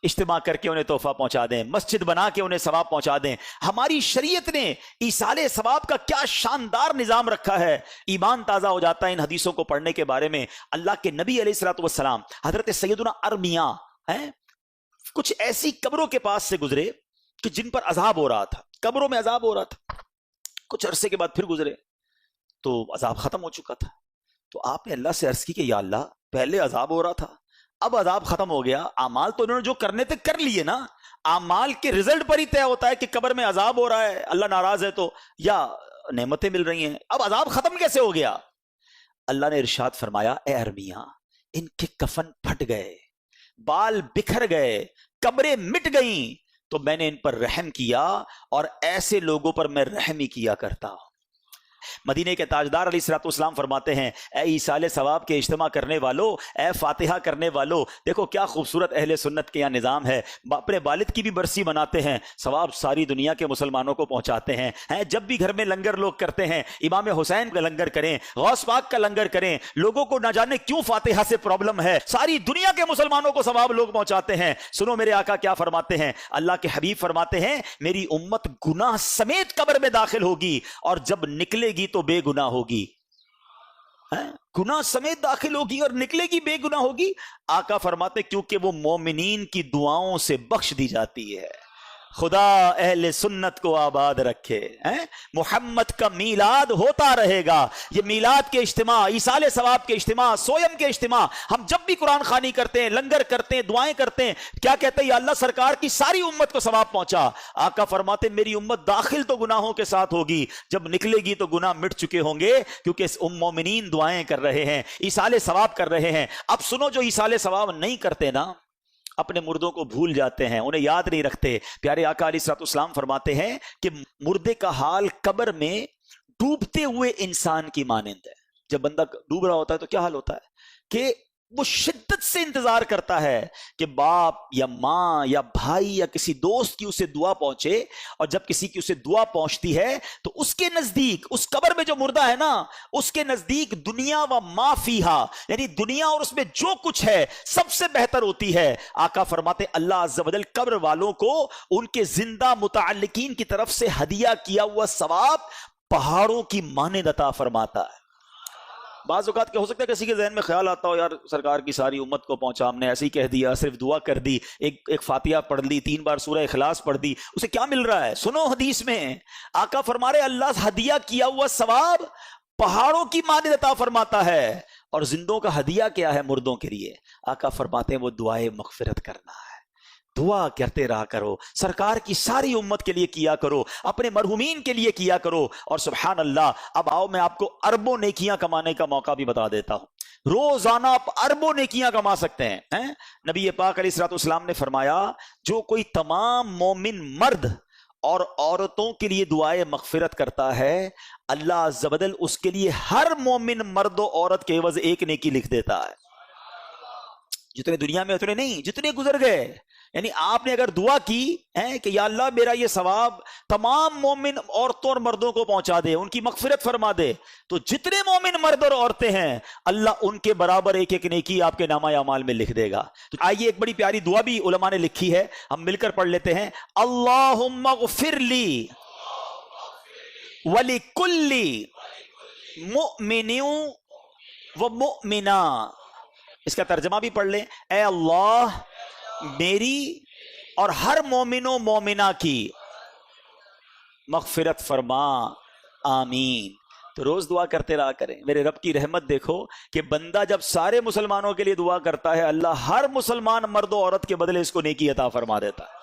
S1: اجتماع کر کے انہیں تحفہ پہنچا دیں، مسجد بنا کے انہیں ثواب پہنچا دیں۔ ہماری شریعت نے ایصال ثواب کا کیا شاندار نظام رکھا ہے، ایمان تازہ ہو جاتا ہے ان حدیثوں کو پڑھنے کے بارے میں۔ اللہ کے نبی علیہ الصلوۃ والسلام حضرت سیدنا ارمیہ کچھ ایسی قبروں کے پاس سے گزرے کہ جن پر عذاب ہو رہا تھا، قبروں میں عذاب ہو رہا تھا۔ کچھ عرصے کے بعد پھر گزرے تو عذاب ختم ہو چکا تھا، تو آپ نے اللہ سے عرض کی کہ یا اللہ پہلے عذاب ہو رہا تھا، اب عذاب ختم ہو گیا، اعمال تو انہوں نے جو کرنے تھے کر لیے نا، اعمال کے رزلٹ پر ہی طے ہوتا ہے کہ قبر میں عذاب ہو رہا ہے، اللہ ناراض ہے تو یا نعمتیں مل رہی ہیں، اب عذاب ختم کیسے ہو گیا؟ اللہ نے ارشاد فرمایا اے ارمیہ ان کے کفن پھٹ گئے، بال بکھر گئے، قبریں مٹ گئیں، تو میں نے ان پر رحم کیا، اور ایسے لوگوں پر میں رحم ہی کیا کرتا ہوں۔ مدینے کے تاجدار علیہ الصلوۃ والسلام فرماتے ہیں اے ایصال ثواب کے اجتماع کرنے والو، اے فاتحہ کرنے والو، دیکھو کیا خوبصورت اہل سنت کے یہاں نظام ہے، اپنے والد کی بھی برسی مناتے ہیں، ثواب ساری دنیا کے مسلمانوں کو پہنچاتے ہیں۔ جب بھی گھر میں لنگر لوگ کرتے ہیں، امام حسین کا لنگر کریں، غوث پاک کا لنگر کریں، لوگوں کو نہ جانے کیوں فاتحہ سے پرابلم ہے، ساری دنیا کے مسلمانوں کو ثواب لوگ پہنچاتے ہیں۔ سنو میرے آقا کیا فرماتے ہیں، اللہ کے حبیب فرماتے ہیں میری امت گناہ سمیت قبر میں داخل ہوگی، اور جب نکلے گی تو بے گناہ ہوگی، گناہ سمیت داخل ہوگی اور نکلے گی بے گناہ ہوگی۔ آقا فرماتے کیونکہ وہ مومنین کی دعاؤں سے بخش دی جاتی ہے۔ خدا اہل سنت کو آباد رکھے، محمد کا میلاد ہوتا رہے گا۔ یہ میلاد کے اجتماع، ایصال ثواب کے اجتماع، سویم کے اجتماع، ہم جب بھی قرآن خوانی کرتے ہیں، لنگر کرتے ہیں، دعائیں کرتے ہیں، کیا کہتے ہیں یا اللہ سرکار کی ساری امت کو ثواب پہنچا۔ آقا فرماتے میری امت داخل تو گناہوں کے ساتھ ہوگی، جب نکلے گی تو گناہ مٹ چکے ہوں گے، کیونکہ مومنین دعائیں کر رہے ہیں، ایصال ثواب کر رہے ہیں۔ اب سنو جو ایصال ثواب نہیں کرتے نا، اپنے مردوں کو بھول جاتے ہیں، انہیں یاد نہیں رکھتے۔ پیارے آقا علیہ الصلوۃ والسلام فرماتے ہیں کہ مردے کا حال قبر میں ڈوبتے ہوئے انسان کی مانند ہے۔ جب بندہ ڈوب رہا ہوتا ہے تو کیا حال ہوتا ہے کہ وہ شدت سے انتظار کرتا ہے کہ باپ یا ماں یا بھائی یا کسی دوست کی اسے دعا پہنچے، اور جب کسی کی اسے دعا پہنچتی ہے تو اس کے نزدیک، اس قبر میں جو مردہ ہے نا، اس کے نزدیک دنیا و ما فیہا، یعنی دنیا اور اس میں جو کچھ ہے سب سے بہتر ہوتی ہے۔ آقا فرماتے اللہ عز و جل قبر والوں کو ان کے زندہ متعلقین کی طرف سے ہدیہ کیا ہوا ثواب پہاڑوں کی مانند عطا فرماتا ہے۔ بعض اوقات کیا ہو سکتا ہے کسی کے ذہن میں خیال آتا ہو یار سرکار کی ساری امت کو پہنچا، ہم نے ایسے ہی کہہ دیا، صرف دعا کر دی، ایک فاتحہ پڑھ لی، 3 بار سورہ اخلاص پڑھ دی، اسے کیا مل رہا ہے؟ سنو حدیث میں آقا فرما رہے اللہ ہدیہ کیا ہوا ثواب پہاڑوں کی مانند عطا فرماتا ہے، اور زندوں کا ہدیہ کیا ہے مردوں کے لیے؟ آقا فرماتے ہیں وہ دعائے مغفرت کرنا ہے۔ دعا کرتے رہا کرو، سرکار کی ساری امت کے لیے کیا کرو، اپنے مرحومین کے لیے کیا کرو، اور سبحان اللہ اب آؤ میں آپ کو اربوں نیکیاں کمانے کا موقع بھی بتا دیتا ہوں۔ روزانہ آپ اربوں نیکیاں کما سکتے ہیں۔ نبی پاک علیہ الصلوۃ والسلام نے فرمایا جو کوئی تمام مومن مرد اور عورتوں کے لیے دعائے مغفرت کرتا ہے، اللہ عز و جل اس کے لیے ہر مومن مرد و عورت کے عوض ایک نیکی لکھ دیتا ہے. جتنے دنیا میں اتنے نہیں، جتنے گزر گئے. یعنی آپ نے اگر دعا کی ہے کہ یا اللہ میرا یہ ثواب تمام مومن عورتوں اور مردوں کو پہنچا دے، ان کی مغفرت فرما دے، تو جتنے مومن مرد اور عورتیں ہیں اللہ ان کے برابر ایک ایک نیکی آپ کے نامہ اعمال میں لکھ دے گا. تو آئیے ایک بڑی پیاری دعا بھی علماء نے لکھی ہے، ہم مل کر پڑھ لیتے ہیں. اللہم اغفر لی ولکل مؤمن و مؤمنہ. اس کا ترجمہ بھی پڑھ لیں. اے اللہ میری اور ہر مومن و مومنہ کی مغفرت فرما، آمین. تو روز دعا کرتے رہا کریں. میرے رب کی رحمت دیکھو کہ بندہ جب سارے مسلمانوں کے لیے دعا کرتا ہے اللہ ہر مسلمان مرد و عورت کے بدلے اس کو نیکی عطا فرما دیتا ہے.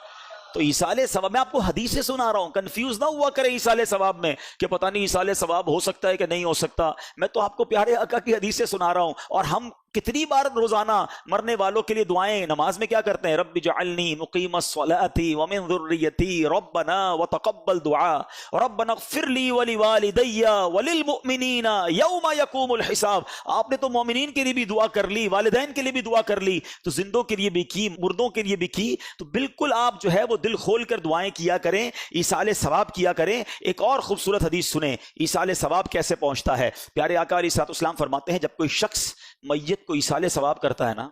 S1: تو ایصال ثواب، میں آپ کو حدیثیں سنا رہا ہوں، کنفیوز نہ ہوا کریں ایصال ثواب میں کہ پتہ نہیں ایصال ثواب ہو سکتا ہے کہ نہیں ہو سکتا. میں تو آپ کو پیارے آقا کی حدیثیں سنا رہا ہوں. اور ہم کتنی بار روزانہ مرنے والوں کے لیے دعائیں نماز میں کیا کرتے ہیں؟ رب اجعلنی مقیم الصلاۃ ومن ذریتی ربنا وتقبل دعاء ربنا اغفر لی ولوالدی وللمؤمنین یوم یقوم الحساب. آپ نے تو مومنین کے لیے بھی دعا کر لی، والدین کے لیے بھی دعا کر لی، تو زندوں کے لیے بھی کی، مردوں کے لیے بھی کی. تو بالکل آپ جو ہے وہ دل کھول کر دعائیں کیا کریں، ایصال ثواب کیا کریں. ایک اور خوبصورت حدیث سنیں ایصال ثواب کیسے پہنچتا ہے. پیارے آقا علیہ الصلوۃ والسلام فرماتے ہیں جب کوئی شخص میت کو ایصال ثواب کرتا ہے نا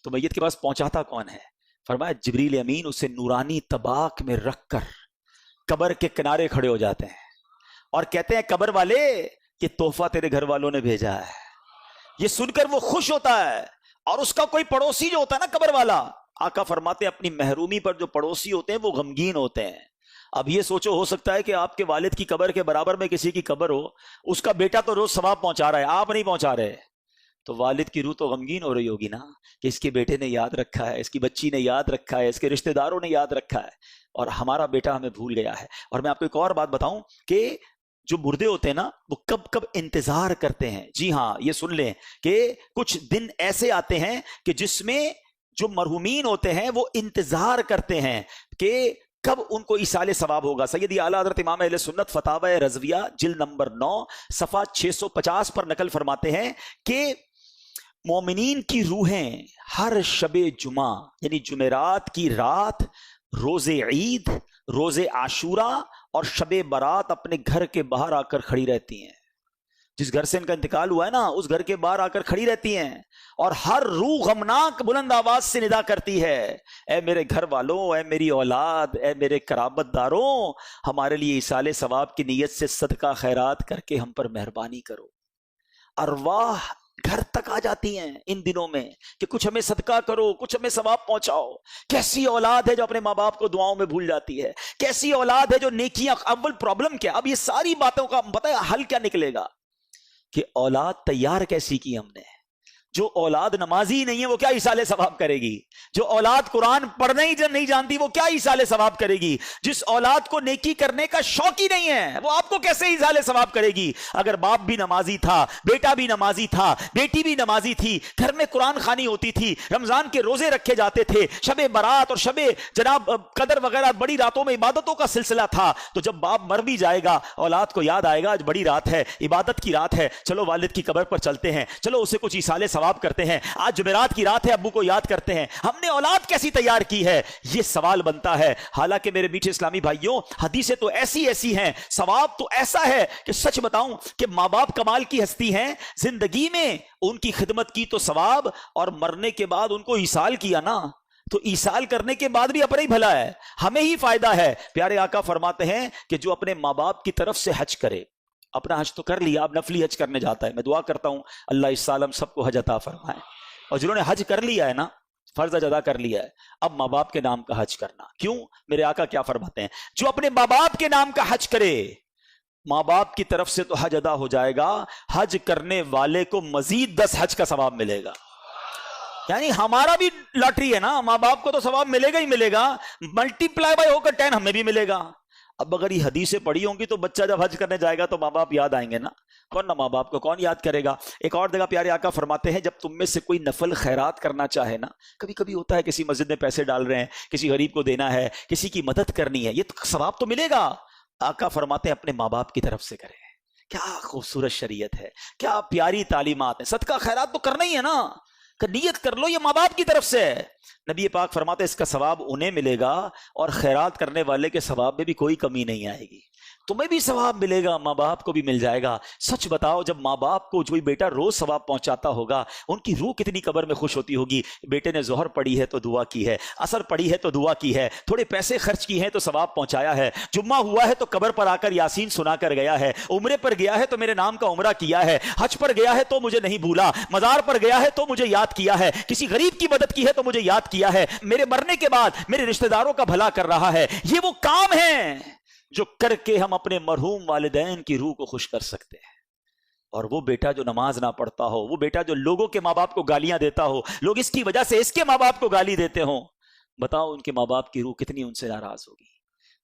S1: تو میت کے پاس پہنچاتا کون ہے؟ فرمایا جبریل امین اسے نورانی طباق میں رکھ کر قبر کے کنارے کھڑے ہو جاتے ہیں اور کہتے ہیں قبر والے یہ تحفہ تیرے گھر والوں نے بھیجا ہے. یہ سن کر وہ خوش ہوتا ہے. اور اس کا کوئی پڑوسی جو ہوتا ہے نا قبر والا، آقا فرماتے ہیں اپنی محرومی پر جو پڑوسی ہوتے ہیں وہ غمگین ہوتے ہیں. اب یہ سوچو ہو سکتا ہے کہ آپ کے والد کی قبر کے برابر میں کسی کی قبر ہو، اس کا بیٹا تو روز ثواب پہنچا رہا ہے، آپ نہیں پہنچا رہے، تو والد کی روح تو غمگین ہو رہی ہوگی نا کہ اس کے بیٹے نے یاد رکھا ہے، اس کی بچی نے یاد رکھا ہے، اس کے رشتہ داروں نے یاد رکھا ہے اور ہمارا بیٹا ہمیں بھول گیا ہے. اور میں آپ کو ایک اور بات بتاؤں کہ جو مردے ہوتے ہیں نا وہ کب کب انتظار کرتے ہیں. جی ہاں یہ سن لیں کہ کچھ دن ایسے آتے ہیں کہ جس میں جو مرحومین ہوتے ہیں وہ انتظار کرتے ہیں کہ کب ان کو ایصال ثواب ہوگا. سیدی اعلیٰ حضرت امام اہل سنت فتاوی رضویہ جلد نمبر 9 صفحہ 650 پر نقل فرماتے ہیں کہ مومنین کی روحیں ہر شب جمعہ یعنی جمعرات کی رات، روز عید، روز عاشوراء اور شب برات اپنے گھر کے باہر آ کر کھڑی رہتی ہیں. جس گھر سے ان کا انتقال ہوا ہے نا اس گھر کے باہر آ کر کھڑی رہتی ہیں اور ہر روح غمناک بلند آواز سے ندا کرتی ہے، اے میرے گھر والوں، اے میری اولاد، اے میرے قرابت داروں، ہمارے لیے ایصال ثواب کی نیت سے صدقہ خیرات کر کے ہم پر مہربانی کرو. ارواح گھر تک آ جاتی ہیں ان دنوں میں کہ کچھ ہمیں صدقہ کرو، کچھ ہمیں ثواب پہنچاؤ. کیسی اولاد ہے جو اپنے ماں باپ کو دعاؤں میں بھول جاتی ہے، کیسی اولاد ہے جو نیکیاں. اول پرابلم کیا، اب یہ ساری باتوں کا پتہ ہے حل کیا نکلے گا کہ اولاد تیار کیسی کی ہم نے. جو اولاد نمازی نہیں ہے وہ کیا ایصال ثواب کرے گی؟ جو اولاد قرآن پڑھنا ہی نہیں جانتی وہ کیا ایصال ثواب کرے گی؟ جس اولاد کو نیکی کرنے کا شوق ہی نہیں ہے وہ آپ کو کیسے ایصال ثواب کرے گی؟ اگر باپ بھی نمازی تھا، بیٹا بھی نمازی تھا، بیٹی بھی نمازی تھی، گھر میں قرآن خوانی ہوتی تھی، رمضان کے روزے رکھے جاتے تھے، شب برات اور شب جناب قدر وغیرہ بڑی راتوں میں عبادتوں کا سلسلہ تھا، تو جب باپ مر بھی جائے گا اولاد کو یاد آئے گا آج بڑی رات ہے، عبادت کی رات ہے، چلو والد کی قبر پر چلتے ہیں، چلو اسے کچھ ایصال ثواب کرتے ہیں، آج جمعرات کی رات ہے ابو کو یاد کرتے ہیں. ہم نے اولاد کیسی تیار کی ہے یہ سوال بنتا ہے. حالانکہ میرے میٹھے اسلامی بھائیوں حدیثیں تو ایسی ہیں، ثواب تو ایسا ہے کہ سچ بتاؤں کہ ماں باپ کمال کی ہستی ہیں. زندگی میں ان کی خدمت کی تو ثواب، اور مرنے کے بعد ان کو ایصال کیا نا تو ایصال کرنے کے بعد بھی اپنا ہی بھلا ہے، ہمیں ہی فائدہ ہے. پیارے آقا فرماتے ہیں کہ جو اپنے ماں باپ کی طرف سے حج کرے، اپنا حج تو کر لیا، اب نفلی حج کرنے جاتا ہے. میں دعا کرتا ہوں اللہ اس سال ہم سب کو حج عطا فرمائے. اور جنہوں نے حج کر لیا ہے نا، فرض حج ادا کر لیا ہے، اب ماں باپ کے نام کا حج کرنا. کیوں؟ میرے آقا کیا فرماتے ہیں؟ جو اپنے ماں باپ کے نام کا حج کرے ماں باپ کی طرف سے تو حج ادا ہو جائے گا، حج کرنے والے کو مزید 10 حج کا ثواب ملے گا. یعنی ہمارا بھی لاٹری ہے نا، ماں باپ کو تو ثواب ملے گا ہی ملے گا، ملٹی پلائی بائی ہو کر 10 ہمیں بھی ملے گا. اب اگر یہ حدیثیں پڑھی ہوں گی تو بچہ جب حج کرنے جائے گا تو ماں باپ یاد آئیں گے نا، کون نہ ماں باپ کو کون یاد کرے گا۔ ایک اور جگہ پیارے آقا فرماتے ہیں جب تم میں سے کوئی نفل خیرات کرنا چاہے نا، کبھی کبھی ہوتا ہے کسی مسجد میں پیسے ڈال رہے ہیں، کسی غریب کو دینا ہے، کسی کی مدد کرنی ہے، یہ ثواب تو ملے گا۔ آقا فرماتے ہیں اپنے ماں باپ کی طرف سے کریں۔ کیا خوبصورت شریعت ہے، کیا پیاری تعلیمات ہیں۔ صدقہ خیرات تو کرنا ہی ہے نا، کہ نیت کر لو یہ ماں باپ کی طرف سے ہے۔ نبی پاک فرماتے اس کا ثواب انہیں ملے گا اور خیرات کرنے والے کے ثواب میں بھی کوئی کمی نہیں آئے گی، تمہیں بھی ثواب ملے گا، ماں باپ کو بھی مل جائے گا۔ سچ بتاؤ جب ماں باپ کو کوئی بیٹا روز ثواب پہنچاتا ہوگا، ان کی روح کتنی قبر میں خوش ہوتی ہوگی۔ بیٹے نے ظہر پڑھی ہے تو دعا کی ہے، عصر پڑھی ہے تو دعا کی ہے، تھوڑے پیسے خرچ کیے ہیں تو ثواب پہنچایا ہے، جمعہ ہوا ہے تو قبر پر آ کر یاسین سنا کر گیا ہے، عمرے پر گیا ہے تو میرے نام کا عمرہ کیا ہے، حج پر گیا ہے تو مجھے نہیں بھولا، مزار پر گیا ہے تو مجھے یاد کیا ہے، کسی غریب کی مدد کی ہے تو مجھے یاد کیا ہے، میرے مرنے کے بعد میرے رشتہ داروں کا بھلا کر رہا ہے۔ یہ وہ کام ہیں جو کر کے ہم اپنے مرحوم والدین کی روح کو خوش کر سکتے ہیں۔ اور وہ بیٹا جو نماز نہ پڑھتا ہو، وہ بیٹا جو لوگوں کے ماں باپ کو گالیاں دیتا ہو، لوگ اس کی وجہ سے اس کے ماں باپ کو گالی دیتے ہوں، بتاؤ ان کے ماں باپ کی روح کتنی ان سے ناراض ہوگی۔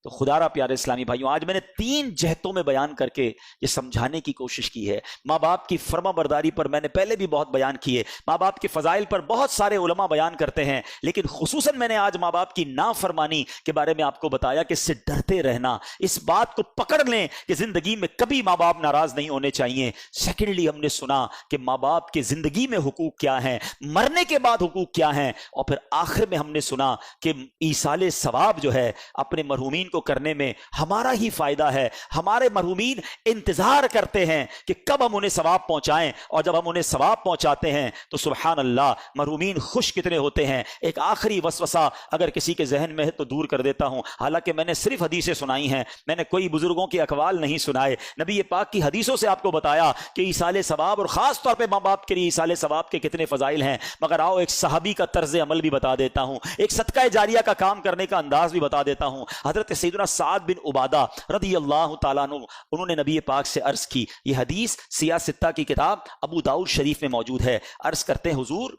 S1: تو خدا را پیارے اسلامی بھائیوں، آج میں نے 3 جہتوں میں بیان کر کے یہ سمجھانے کی کوشش کی ہے۔ ماں باپ کی فرما برداری پر میں نے پہلے بھی بہت بیان کیے، ماں باپ کے فضائل پر بہت سارے علماء بیان کرتے ہیں، لیکن خصوصاً میں نے آج ماں باپ کی نافرمانی کے بارے میں آپ کو بتایا کہ اس سے ڈرتے رہنا، اس بات کو پکڑ لیں کہ زندگی میں کبھی ماں باپ ناراض نہیں ہونے چاہیے۔ سیکنڈلی ہم نے سنا کہ ماں باپ کے زندگی میں حقوق کیا ہیں، مرنے کے بعد حقوق کیا ہیں، اور پھر آخر میں ہم نے سنا کہ ایصال ثواب جو ہے اپنے مرحومین کو کرنے میں ہمارا ہی فائدہ ہے۔ ہمارے مرحومین انتظار کرتے ہیں کہ کب ہم انہیں ثواب پہنچائیں، اور جب ہم انہیں ثواب پہنچاتے ہیں تو سبحان اللہ مرحومین خوش کتنے ہوتے ہیں۔ ایک آخری وسوسہ اگر کسی کے ذہن میں ہے تو دور کر دیتا ہوں، حالانکہ میں نے صرف حدیثیں سنائی ہیں، میں نے کوئی بزرگوں کے اقوال نہیں سنائے۔ نبی پاک کی حدیثوں سے آپ کو بتایا کہ ایصال ثواب اور خاص طور پہ ماں باپ کے لیے ایصال ثواب کے کتنے فضائل ہیں، مگر آؤ ایک صحابی کا طرز عمل بھی بتا دیتا ہوں، ایک صدقہ جاریہ کا کام کرنے کا انداز بھی بتا دیتا ہوں۔ حضرت سیدنا سعد بن عبادہ رضی اللہ تعالیٰ عنہ، انہوں نے نبی پاک سے عرض کی، یہ حدیث سیاہ ستہ کی کتاب ابو داؤد شریف میں موجود ہے۔ عرض کرتے ہیں حضور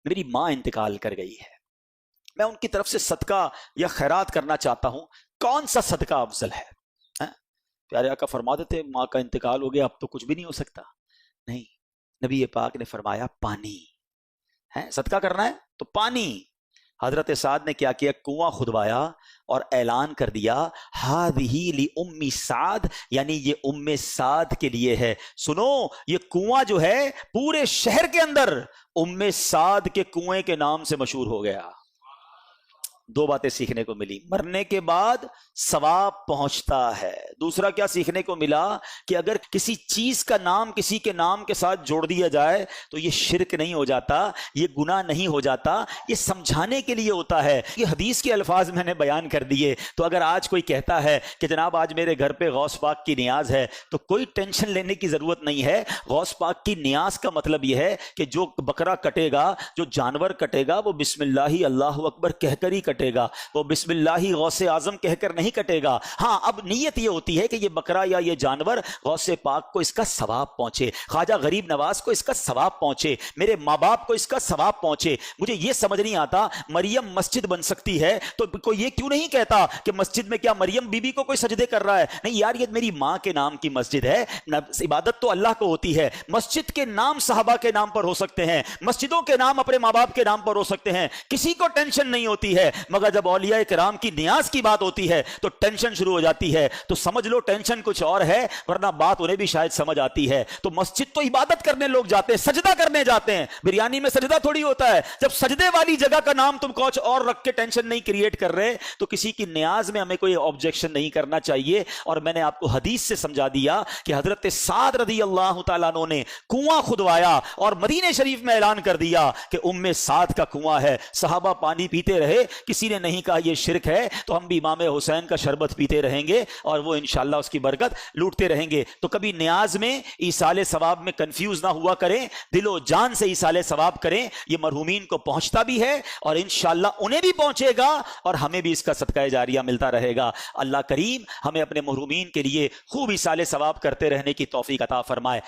S1: میری ماں انتقال کر گئی ہے، میں ان کی طرف سے صدقہ یا خیرات کرنا چاہتا ہوں، کون سا صدقہ افضل ہے؟ پیارے آقا فرما دیتے ماں کا انتقال ہو گیا اب تو کچھ بھی نہیں ہو سکتا، نہیں، نبی پاک نے فرمایا پانی ہے، صدقہ کرنا ہے تو پانی۔ حضرت سعد نے کیا کیا، کنواں کھدوایا اور اعلان کر دیا ہذہ لأم سعد، یعنی یہ ام سعد کے لیے ہے۔ سنو یہ کنواں جو ہے پورے شہر کے اندر ام سعد کے کنویں کے نام سے مشہور ہو گیا۔ 2 باتیں سیکھنے کو ملی، مرنے کے بعد ثواب پہنچتا ہے۔ دوسرا کیا سیکھنے کو ملا کہ اگر کسی چیز کا نام کسی کے نام کے ساتھ جوڑ دیا جائے تو یہ شرک نہیں ہو جاتا، یہ گناہ نہیں ہو جاتا، یہ سمجھانے کے لیے ہوتا ہے۔ یہ حدیث کے الفاظ میں نے بیان کر دیے، تو اگر آج کوئی کہتا ہے کہ جناب آج میرے گھر پہ غوث پاک کی نیاز ہے، تو کوئی ٹینشن لینے کی ضرورت نہیں ہے۔ غوث پاک کی نیاز کا مطلب یہ ہے کہ جو بکرا کٹے گا، جو جانور کٹے گا، وہ بسم اللہ اللہ اکبر کہہ کر ہی کٹے گا، وہ بسم اللہ غوث اعظم کہہ کر نہیں کٹے گا۔ ہاں اب نیت یہ ہوتی ہے کہ یہ بکرا یا یہ جانور غوث پاک کو اس کا ثواب پہنچے، خواجہ غریب نواز کو اس کا ثواب پہنچے، میرے ماں باپ کو اس کا ثواب پہنچے۔ مجھے یہ سمجھ نہیں آتا مریم مسجد بن سکتی ہے تو کوئی یہ کیوں نہیں کہتا کہ مسجد میں کیا مریم بی بی کو کوئی سجدے کر رہا ہے؟ نہیں یار، یہ میری ماں کے نام کی مسجد ہے، عبادت تو اللہ کو ہوتی ہے۔ مسجد کے نام صحابہ کے نام پر ہو سکتے ہیں، مسجدوں کے نام اپنے ماں باپ کے نام پر ہو سکتے ہیں، کسی کو ٹینشن نہیں ہوتی ہے، مگر جب اولیاء کرام کی نیاز کی بات ہوتی ہے تو ٹینشن شروع ہو جاتی ہے۔ تو سمجھ لو ٹینشن کچھ اور ہے، ورنہ بات انہیں بھی شاید سمجھ آتی ہے۔ تو مسجد تو عبادت کرنے لوگ جاتے ہیں، سجدہ کرنے جاتے ہیں، بریانی میں سجدہ تھوڑی ہوتا ہے۔ جب سجدے والی جگہ کا نام تم کچھ اور رکھ کے ٹینشن نہیں کریٹ کر رہے تو کسی کی نیاز میں ہمیں کوئی آبجیکشن نہیں کرنا چاہیے۔ اور میں نے آپ کو حدیث سے سمجھا دیا کہ حضرت سعد رضی اللہ تعالیٰ عنہ نے کنواں کھدوایا اور مدینے شریف میں اعلان کر دیا کہ ام سعد کا کنواں ہے۔ صحابہ پانی پیتے رہے، کسی نے نہیں کہا یہ شرک ہے، تو ہم بھی امام حسین کا شربت پیتے رہیں گے اور وہ انشاءاللہ اس کی برکت لوٹتے رہیں گے۔ تو کبھی نیاز میں ایصال ثواب میں کنفیوز نہ ہوا کریں، دل و جان سے ایصال ثواب کریں، یہ مرحومین کو پہنچتا بھی ہے اور انشاءاللہ انہیں بھی پہنچے گا اور ہمیں بھی اس کا صدقہ جاریہ ملتا رہے گا۔ اللہ کریم ہمیں اپنے مرحومین کے لیے خوب ایصال ثواب کرتے رہنے کی توفیق عطا فرمائے۔